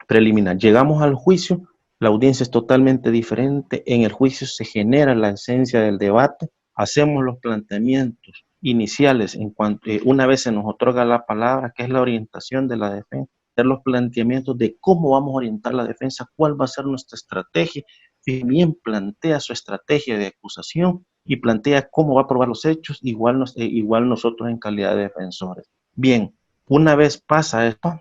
preliminar. Llegamos al juicio, la audiencia es totalmente diferente. En el juicio se genera la esencia del debate, hacemos los planteamientos iniciales en cuanto una vez se nos otorga la palabra, que es la orientación de la defensa, hacer los planteamientos de cómo vamos a orientar la defensa, cuál va a ser nuestra estrategia. Bien plantea su estrategia de acusación y plantea cómo va a probar los hechos, igual nosotros en calidad de defensores. Bien, una vez pasa esto,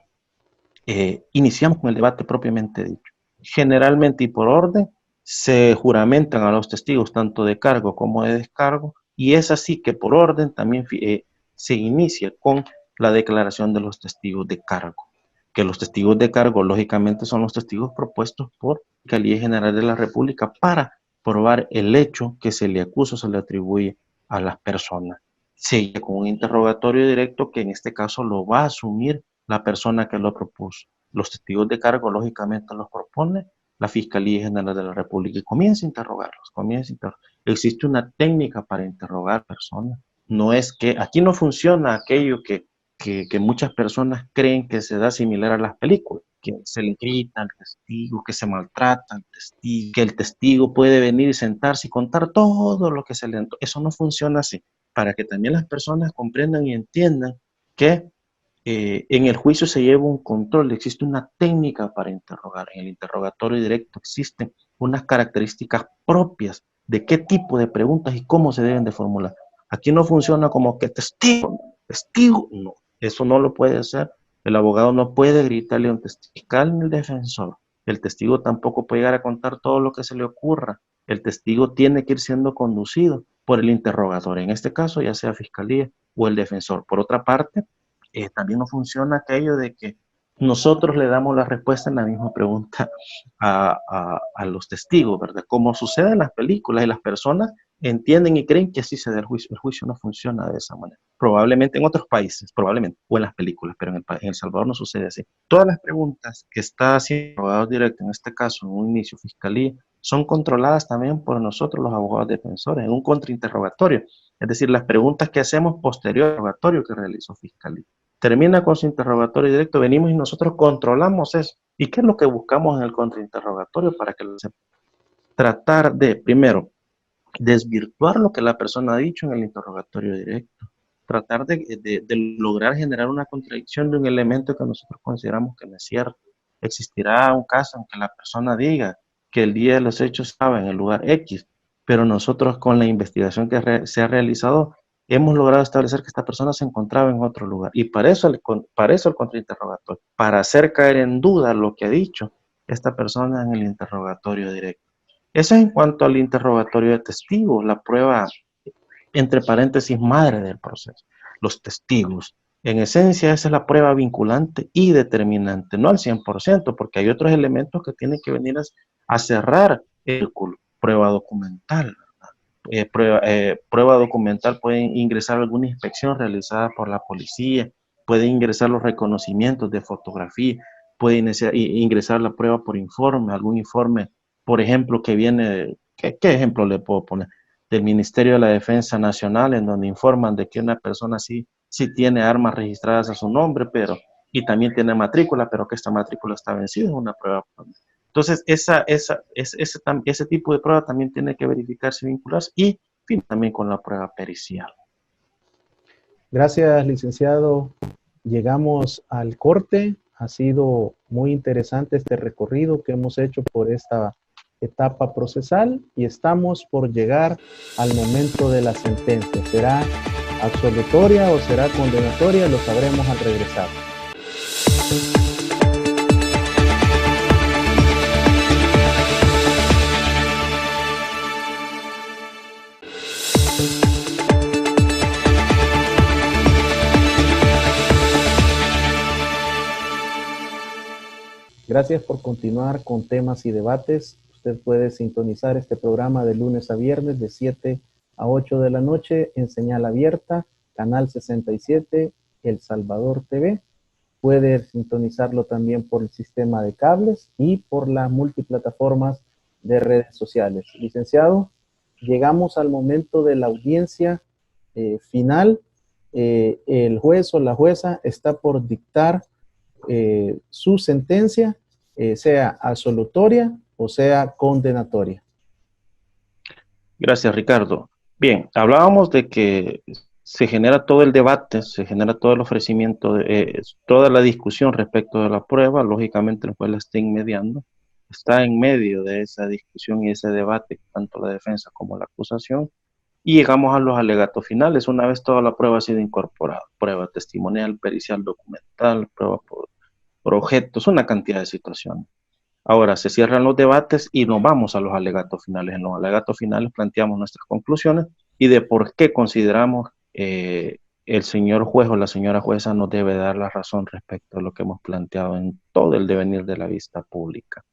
iniciamos con el debate propiamente dicho. Generalmente y por orden se juramentan a los testigos tanto de cargo como de descargo, y es así que por orden también se inicia con la declaración de los testigos de cargo, que los testigos de cargo lógicamente son los testigos propuestos por la Fiscalía General de la República para probar el hecho que se le acusa o se le atribuye a las personas. Sí, con un interrogatorio directo que en este caso lo va a asumir la persona que lo propuso. Los testigos de cargo, lógicamente, los propone la Fiscalía General de la República y comienza a interrogarlos, Existe una técnica para interrogar personas. No es que aquí no funciona aquello que muchas personas creen que se da similar a las películas, que se le grita al testigo, que se maltrata al testigo, que el testigo puede venir y sentarse y contar todo lo que se le... Eso no funciona así, para que también las personas comprendan y entiendan que en el juicio se lleva un control, existe una técnica para interrogar. En el interrogatorio directo existen unas características propias de qué tipo de preguntas y cómo se deben de formular. Aquí no funciona como que testigo, no, eso no lo puede hacer. El abogado no puede gritarle a un testigo, ni el defensor. El testigo tampoco puede llegar a contar todo lo que se le ocurra. El testigo tiene que ir siendo conducido por el interrogador, en este caso ya sea fiscalía o el defensor. Por otra parte, también no funciona aquello de que nosotros le damos la respuesta en la misma pregunta a los testigos, ¿verdad? Como sucede en las películas y las personas entienden y creen que así se da el juicio. El juicio no funciona de esa manera. Probablemente en otros países, probablemente, o en las películas, pero en El Salvador no sucede así. Todas las preguntas que está haciendo el abogado directo, en este caso en un inicio fiscalía, son controladas también por nosotros los abogados defensores en un contrainterrogatorio. Es decir, las preguntas que hacemos posterior al interrogatorio que realizó fiscalía. Termina con su interrogatorio directo, venimos y nosotros controlamos eso. ¿Y qué es lo que buscamos en el contrainterrogatorio para que lo sepa? Tratar de, primero, desvirtuar lo que la persona ha dicho en el interrogatorio directo. Tratar de lograr generar una contradicción de un elemento que nosotros consideramos que no es cierto. Existirá un caso en que la persona diga que el día de los hechos estaba en el lugar X, pero nosotros con la investigación que se ha realizado hemos logrado establecer que esta persona se encontraba en otro lugar. Y para eso el contrainterrogatorio, para hacer caer en duda lo que ha dicho esta persona en el interrogatorio directo. Eso es en cuanto al interrogatorio de testigos, la prueba, entre paréntesis, madre del proceso, los testigos. En esencia, esa es la prueba vinculante y determinante, no al 100%, porque hay otros elementos que tienen que venir a cerrar el círculo. Prueba documental. Prueba documental puede ingresar alguna inspección realizada por la policía, puede ingresar los reconocimientos de fotografía, puede ingresar la prueba por informe, algún informe, por ejemplo, que viene, ¿qué ejemplo le puedo poner? Del Ministerio de la Defensa Nacional, en donde informan de que una persona sí tiene armas registradas a su nombre, pero, y también tiene matrícula, pero que esta matrícula está vencida, es una prueba. Entonces, ese tipo de prueba también tiene que verificarse y vincularse y también con la prueba pericial. Gracias, licenciado. Llegamos al corte. Ha sido muy interesante este recorrido que hemos hecho por esta etapa procesal y estamos por llegar al momento de la sentencia. ¿Será absolutoria o será condenatoria? Lo sabremos al regresar. Gracias por continuar con temas y debates. Usted puede sintonizar este programa de lunes a viernes de 7 a 8 de la noche en señal abierta, canal 67, El Salvador TV. Puede sintonizarlo también por el sistema de cables y por las multiplataformas de redes sociales. Licenciado, llegamos al momento de la audiencia final. El juez o la jueza está por dictar su sentencia, sea absolutoria o sea condenatoria. Gracias, Ricardo. Bien, hablábamos de que se genera todo el debate, se genera todo el ofrecimiento, toda la discusión respecto de la prueba. Lógicamente, el juez la está inmediando, está en medio de esa discusión y ese debate, tanto la defensa como la acusación, y llegamos a los alegatos finales una vez toda la prueba ha sido incorporada: prueba testimonial, pericial, documental, prueba por objetos, una cantidad de situaciones. Ahora se cierran los debates y nos vamos a los alegatos finales. En los alegatos finales planteamos nuestras conclusiones y de por qué consideramos el señor juez o la señora jueza nos debe dar la razón respecto a lo que hemos planteado en todo el devenir de la vista pública.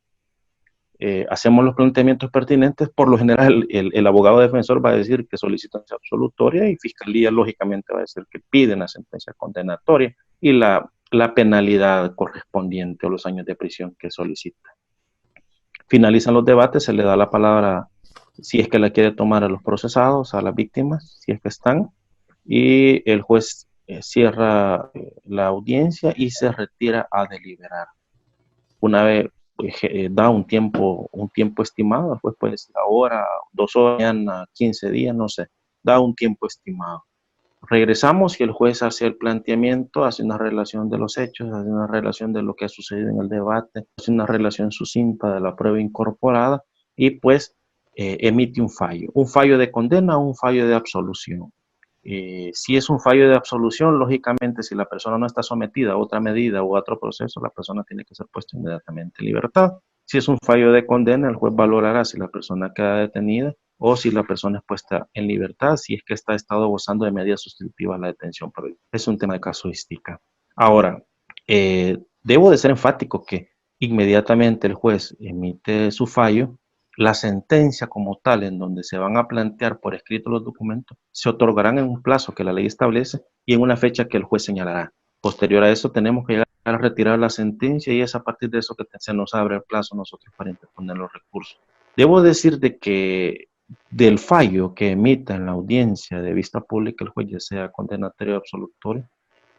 hacemos los planteamientos pertinentes. Por lo general, el abogado defensor va a decir que solicita sentencia absolutoria y Fiscalía, lógicamente, va a decir que pide una sentencia condenatoria y la penalidad correspondiente o los años de prisión que solicita. Finalizan los debates, se le da la palabra, si es que la quiere tomar, a los procesados, a las víctimas, si es que están, y el juez cierra la audiencia y se retira a deliberar. Una vez da un tiempo estimado, pues puede ser ahora, 2 horas, mañana, 15 días, no sé, da un tiempo estimado. Regresamos y el juez hace el planteamiento, hace una relación de los hechos, hace una relación de lo que ha sucedido en el debate, hace una relación sucinta de la prueba incorporada y pues emite un fallo de condena o un fallo de absolución. Si es un fallo de absolución, lógicamente, si la persona no está sometida a otra medida o a otro proceso, la persona tiene que ser puesta inmediatamente en libertad. Si es un fallo de condena, el juez valorará si la persona queda detenida o si la persona es puesta en libertad, si es que está estado gozando de medidas sustitutivas a la detención provisional. Es un tema de casuística. Ahora, debo de ser enfático que inmediatamente el juez emite su fallo, la sentencia como tal, en donde se van a plantear por escrito los documentos, se otorgarán en un plazo que la ley establece y en una fecha que el juez señalará. Posterior a eso tenemos que llegar a retirar la sentencia y es a partir de eso que se nos abre el plazo nosotros para interponer los recursos. Debo decir de que del fallo que emita en la audiencia de vista pública el juez, ya sea condenatorio o absolutorio,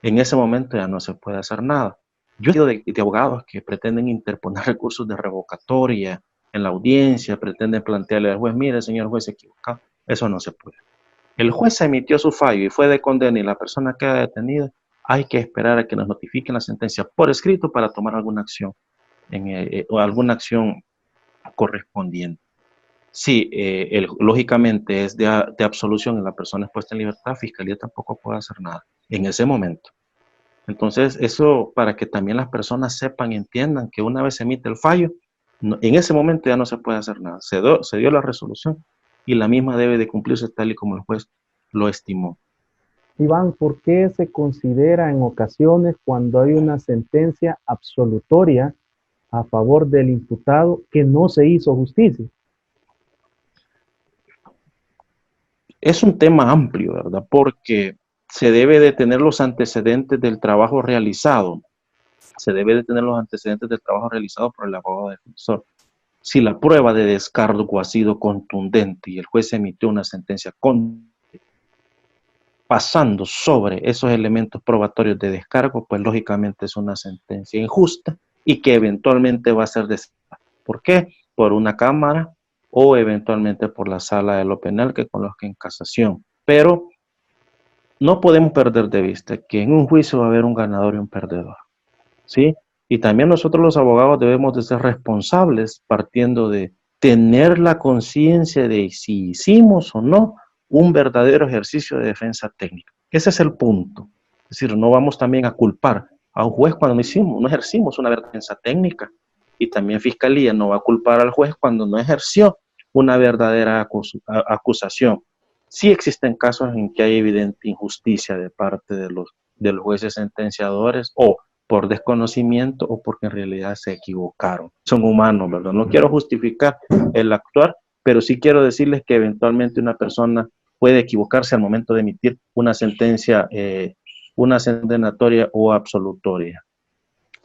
en ese momento ya no se puede hacer nada. Yo he oído de abogados que pretenden interponer recursos de revocatoria en la audiencia, pretenden plantearle al juez, mire, señor juez, equivocado. Eso no se puede. El juez emitió su fallo y fue de condena y la persona queda detenida, hay que esperar a que nos notifiquen la sentencia por escrito para tomar alguna acción o alguna acción correspondiente. Sí, lógicamente es de absolución y la persona es puesta en libertad, Fiscalía tampoco puede hacer nada en ese momento. Entonces, eso para que también las personas sepan y entiendan que una vez se emite el fallo, en ese momento ya no se puede hacer nada. Se dio la resolución y la misma debe de cumplirse tal y como el juez lo estimó. Iván, ¿por qué se considera en ocasiones cuando hay una sentencia absolutoria a favor del imputado que no se hizo justicia? Es un tema amplio, ¿verdad? Porque se debe de tener los antecedentes del trabajo realizado. Se debe de tener los antecedentes del trabajo realizado por el abogado defensor. Si la prueba de descargo ha sido contundente y el juez emitió una sentencia pasando sobre esos elementos probatorios de descargo, pues lógicamente es una sentencia injusta y que eventualmente va a ser desechada. ¿Por qué? Por una cámara o eventualmente por la sala de lo penal que conozca en casación. Pero no podemos perder de vista que en un juicio va a haber un ganador y un perdedor, ¿sí? Y también nosotros los abogados debemos de ser responsables partiendo de tener la conciencia de si hicimos o no un verdadero ejercicio de defensa técnica. Ese es el punto. Es decir, no vamos también a culpar a un juez cuando no ejercimos una defensa técnica. Y también Fiscalía no va a culpar al juez cuando no ejerció una verdadera acusación. Sí existen casos en que hay evidente injusticia de parte de los jueces sentenciadores o por desconocimiento o porque en realidad se equivocaron. Son humanos, ¿verdad? No quiero justificar el actuar, pero sí quiero decirles que eventualmente una persona puede equivocarse al momento de emitir una sentencia, una condenatoria o absolutoria.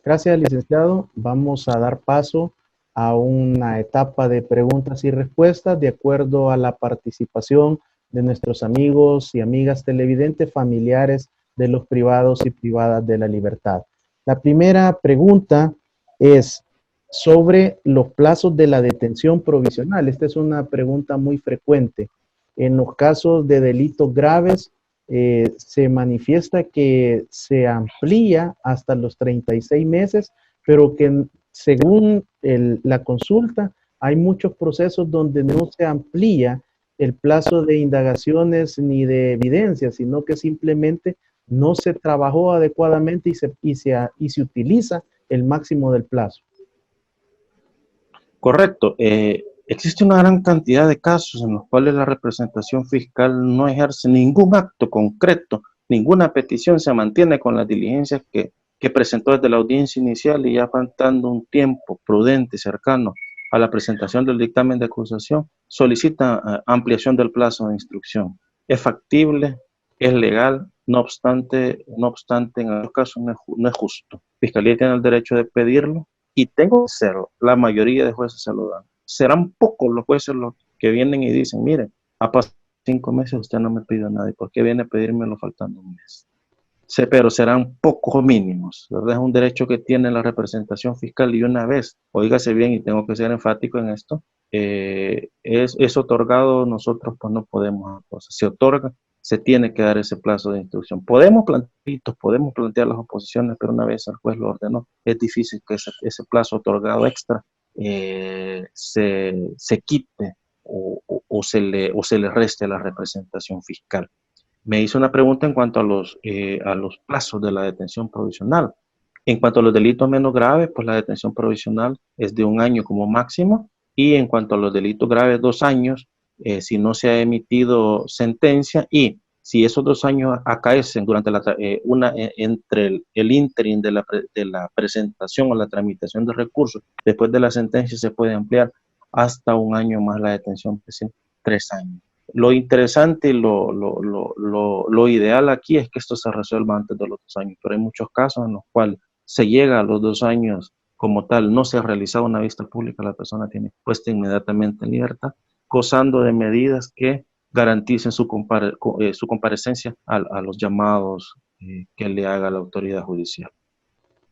Gracias, licenciado. Vamos a dar paso a una etapa de preguntas y respuestas de acuerdo a la participación de nuestros amigos y amigas televidentes, familiares de los privados y privadas de la libertad. La primera pregunta es sobre los plazos de la detención provisional. Esta es una pregunta muy frecuente. En los casos de delitos graves, se manifiesta que se amplía hasta los 36 meses, pero que según la consulta hay muchos procesos donde no se amplía el plazo de indagaciones ni de evidencia, sino que simplemente no se trabajó adecuadamente y se utiliza el máximo del plazo. Correcto. Existe una gran cantidad de casos en los cuales la representación fiscal no ejerce ningún acto concreto, ninguna petición, se mantiene con las diligencias que presentó desde la audiencia inicial y ya faltando un tiempo prudente y cercano a la presentación del dictamen de acusación, solicita ampliación del plazo de instrucción. Es factible, es legal, no obstante en algunos casos no es justo. Fiscalía tiene el derecho de pedirlo y tengo que hacerlo. La mayoría de jueces se lo dan. Serán pocos los jueces los que vienen y dicen, mire, ha pasado 5 meses, usted no me pide nada, ¿y por qué viene a pedírmelo faltando un mes? Pero serán pocos mínimos, ¿verdad? Es un derecho que tiene la representación fiscal y una vez, oígase bien y tengo que ser enfático en esto, es otorgado, nosotros pues no podemos, se otorga, se tiene que dar ese plazo de instrucción. Podemos plantear las oposiciones, pero una vez el juez lo ordenó, es difícil que ese plazo otorgado extra se quite o se le reste a la representación fiscal. Me hizo una pregunta en cuanto a los plazos de la detención provisional. En cuanto a los delitos menos graves, pues la detención provisional es de 1 año como máximo, y en cuanto a los delitos graves, 2 años, si no se ha emitido sentencia, y si esos 2 años acaecen durante entre el ínterin de la presentación o la tramitación de recursos, después de la sentencia se puede ampliar hasta 1 año más la detención, 3 años. Lo interesante y lo ideal aquí es que esto se resuelva antes de los 2 años, pero hay muchos casos en los cuales se llega a los 2 años como tal, no se ha realizado una vista pública, la persona tiene puesta inmediatamente en libertad, gozando de medidas que garanticen su comparecencia a los llamados que le haga la autoridad judicial.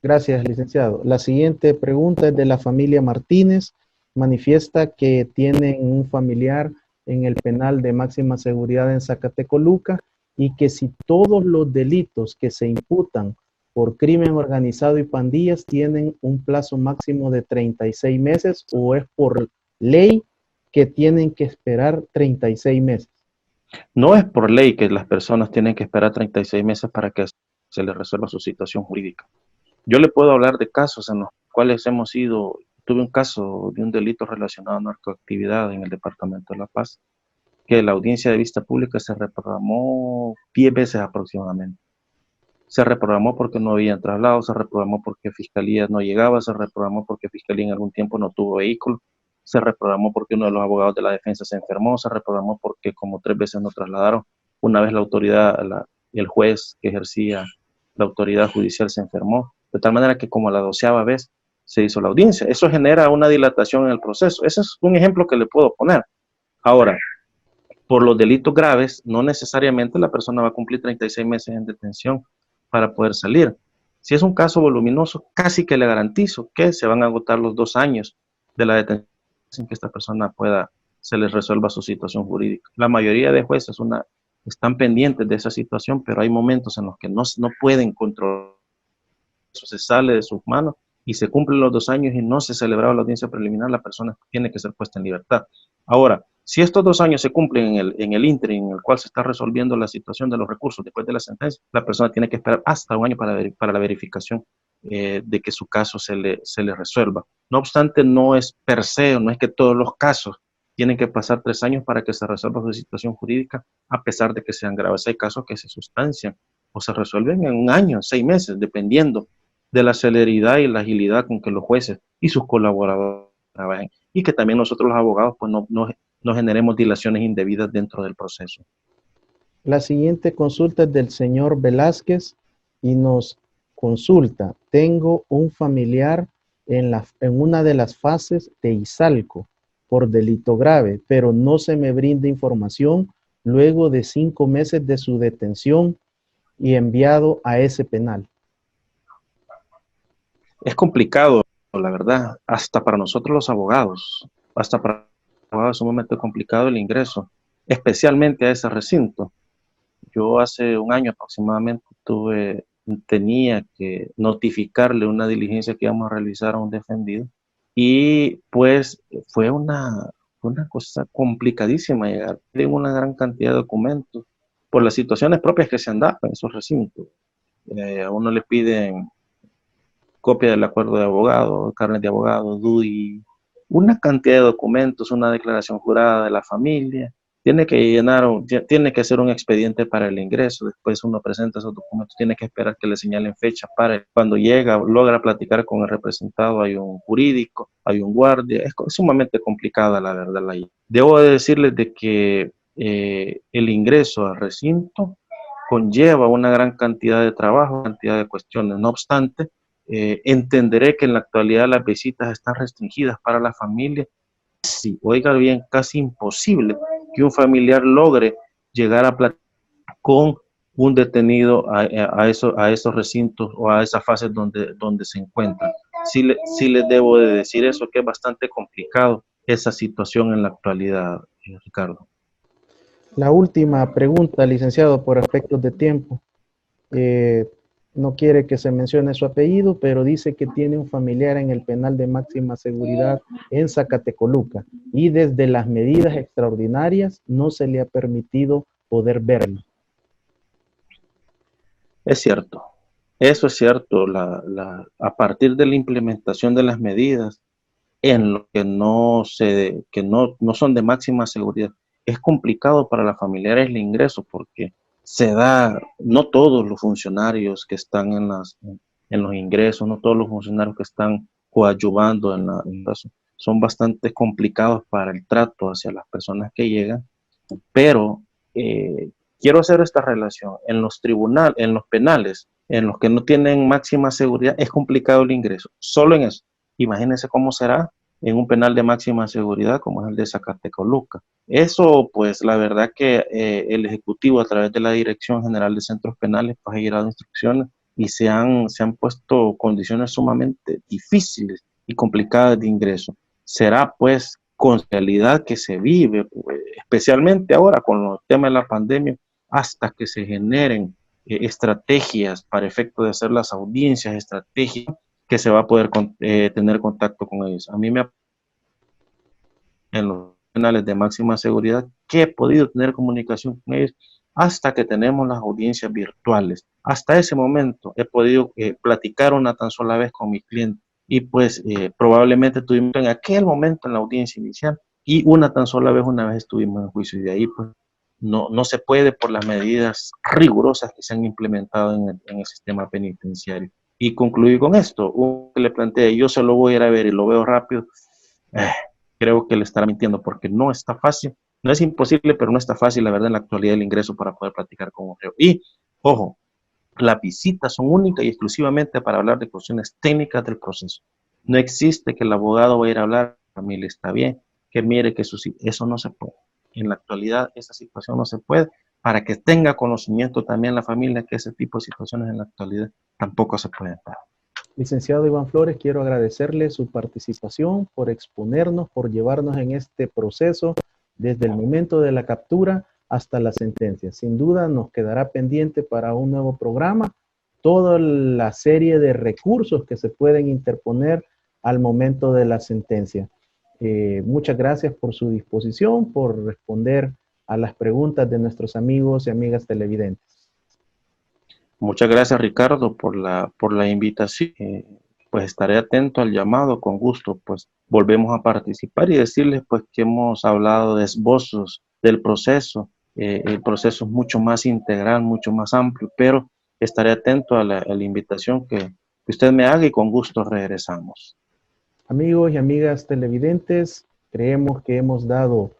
Gracias, licenciado. La siguiente pregunta es de la familia Martínez. Manifiesta que tienen un familiar en el penal de máxima seguridad en Zacatecoluca y que si todos los delitos que se imputan por crimen organizado y pandillas tienen un plazo máximo de 36 meses o es por ley que tienen que esperar 36 meses. No es por ley que las personas tienen que esperar 36 meses para que se les resuelva su situación jurídica. Yo le puedo hablar de casos en los cuales tuve un caso de un delito relacionado a narcoactividad en el Departamento de La Paz, que la audiencia de vista pública se reprogramó 10 veces aproximadamente. Se reprogramó porque no había traslado, se reprogramó porque Fiscalía no llegaba, se reprogramó porque Fiscalía en algún tiempo no tuvo vehículo, se reprogramó porque uno de los abogados de la defensa se enfermó, se reprogramó porque como 3 veces no trasladaron. Una vez la autoridad, el juez que ejercía la autoridad judicial se enfermó, de tal manera que como a la 12ª vez se hizo la audiencia. Eso genera una dilatación en el proceso. Ese es un ejemplo que le puedo poner. Ahora, por los delitos graves, no necesariamente la persona va a cumplir 36 meses en detención para poder salir. Si es un caso voluminoso, casi que le garantizo que se van a agotar los 2 años de la detención sin que esta persona se les resuelva su situación jurídica. La mayoría de jueces están pendientes de esa situación, pero hay momentos en los que no pueden controlar eso, se sale de sus manos y se cumplen los 2 años y no se celebraba la audiencia preliminar, la persona tiene que ser puesta en libertad. Ahora, si estos 2 años se cumplen en el ínterin en el cual se está resolviendo la situación de los recursos después de la sentencia, la persona tiene que esperar hasta 1 año para la verificación de que su caso se le resuelva. No obstante, no es per se, no es que todos los casos tienen que pasar 3 años para que se resuelva su situación jurídica, a pesar de que sean graves. Hay casos que se sustancian o se resuelven en 1 año, 6 meses, dependiendo de la celeridad y la agilidad con que los jueces y sus colaboradores trabajen, y que también nosotros los abogados pues no generemos dilaciones indebidas dentro del proceso. La siguiente consulta es del señor Velázquez y nos consulta: tengo un familiar en una de las fases de Izalco por delito grave, pero no se me brinda información luego de 5 meses de su detención y enviado a ese penal. Es complicado, la verdad, hasta para nosotros los abogados, es un momento complicado el ingreso, especialmente a ese recinto. Yo hace 1 año aproximadamente tenía que notificarle una diligencia que íbamos a realizar a un defendido, y pues fue una cosa complicadísima llegar. Tengo una gran cantidad de documentos por las situaciones propias que se han dado en esos recintos. A uno le piden copia del acuerdo de abogado, carnet de abogado, DUI, una cantidad de documentos, una declaración jurada de la familia, tiene que llenar, tiene que hacer un expediente para el ingreso, después uno presenta esos documentos, tiene que esperar que le señalen fecha para cuando llega, logra platicar con el representado, hay un jurídico, hay un guardia, es sumamente complicada la verdad la ley. Debo de decirles de que el ingreso al recinto conlleva una gran cantidad de trabajo, cantidad de cuestiones, no obstante, entenderé que en la actualidad las visitas están restringidas para la familia. Sí, oiga bien, casi imposible que un familiar logre llegar a platicar con un detenido a esos recintos o a esas fases donde se encuentran. Sí les debo de decir eso, que es bastante complicado esa situación en la actualidad, Ricardo. La última pregunta, licenciado, por efectos de tiempo. No quiere que se mencione su apellido, pero dice que tiene un familiar en el penal de máxima seguridad en Zacatecoluca y desde las medidas extraordinarias no se le ha permitido poder verlo. Es cierto, eso es cierto. A partir de la implementación de las medidas en lo que no son de máxima seguridad, es complicado para las familiares el ingreso porque no todos los funcionarios que están en los ingresos, no todos los funcionarios que están coadyuvando en eso, son bastante complicados para el trato hacia las personas que llegan, pero quiero hacer esta relación. En los penales, en los que no tienen máxima seguridad, es complicado el ingreso. Solo en eso. Imagínense cómo será en un penal de máxima seguridad como es el de Zacatecoluca. Eso, pues, la verdad que el Ejecutivo, a través de la Dirección General de Centros Penales, pues, ha llegado instrucciones y se han puesto condiciones sumamente difíciles y complicadas de ingreso. Será, pues, con realidad que se vive, pues, especialmente ahora con el tema de la pandemia, hasta que se generen estrategias para efecto de hacer las audiencias, estrategias que se va a poder tener contacto con ellos. A mí en los penales de máxima seguridad que he podido tener comunicación con ellos hasta que tenemos las audiencias virtuales. Hasta ese momento he podido platicar una tan sola vez con mi cliente y pues probablemente tuvimos en aquel momento en la audiencia inicial y una tan sola vez una vez estuvimos en juicio y de ahí pues no se puede por las medidas rigurosas que se han implementado en el sistema penitenciario. Y concluí con esto, uno que le planteé, yo se lo voy a ir a ver y lo veo rápido, creo que le estará mintiendo porque no está fácil, no es imposible, pero no está fácil, la verdad, en la actualidad el ingreso para poder platicar con un reo. Y, ojo, las visitas son únicas y exclusivamente para hablar de cuestiones técnicas del proceso. No existe que el abogado vaya a ir a hablar, familia está bien, que mire que eso no se puede. En la actualidad esa situación no se puede, para que tenga conocimiento también la familia que ese tipo de situaciones en la actualidad tampoco se pueden dar. Licenciado Iván Flores, quiero agradecerle su participación, por exponernos, por llevarnos en este proceso desde el momento de la captura hasta la sentencia. Sin duda nos quedará pendiente para un nuevo programa toda la serie de recursos que se pueden interponer al momento de la sentencia. Muchas gracias por su disposición, por responder a las preguntas de nuestros amigos y amigas televidentes. Muchas gracias, Ricardo, por la invitación. Pues estaré atento al llamado, con gusto, pues volvemos a participar y decirles pues que hemos hablado de esbozos del proceso. El proceso es mucho más integral, mucho más amplio, pero estaré atento a la invitación que usted me haga y con gusto regresamos. Amigos y amigas televidentes, creemos que hemos dado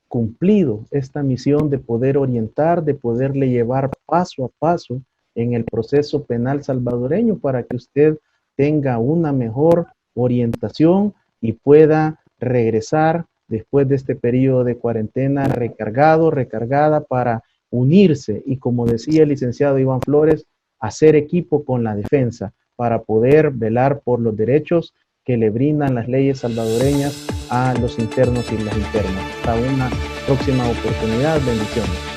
cumplido esta misión de poder orientar, de poderle llevar paso a paso en el proceso penal salvadoreño para que usted tenga una mejor orientación y pueda regresar después de este periodo de cuarentena recargado, recargada para unirse y, como decía el licenciado Iván Flores, hacer equipo con la defensa para poder velar por los derechos que le brindan las leyes salvadoreñas a los internos y las internas. Hasta una próxima oportunidad. Bendiciones.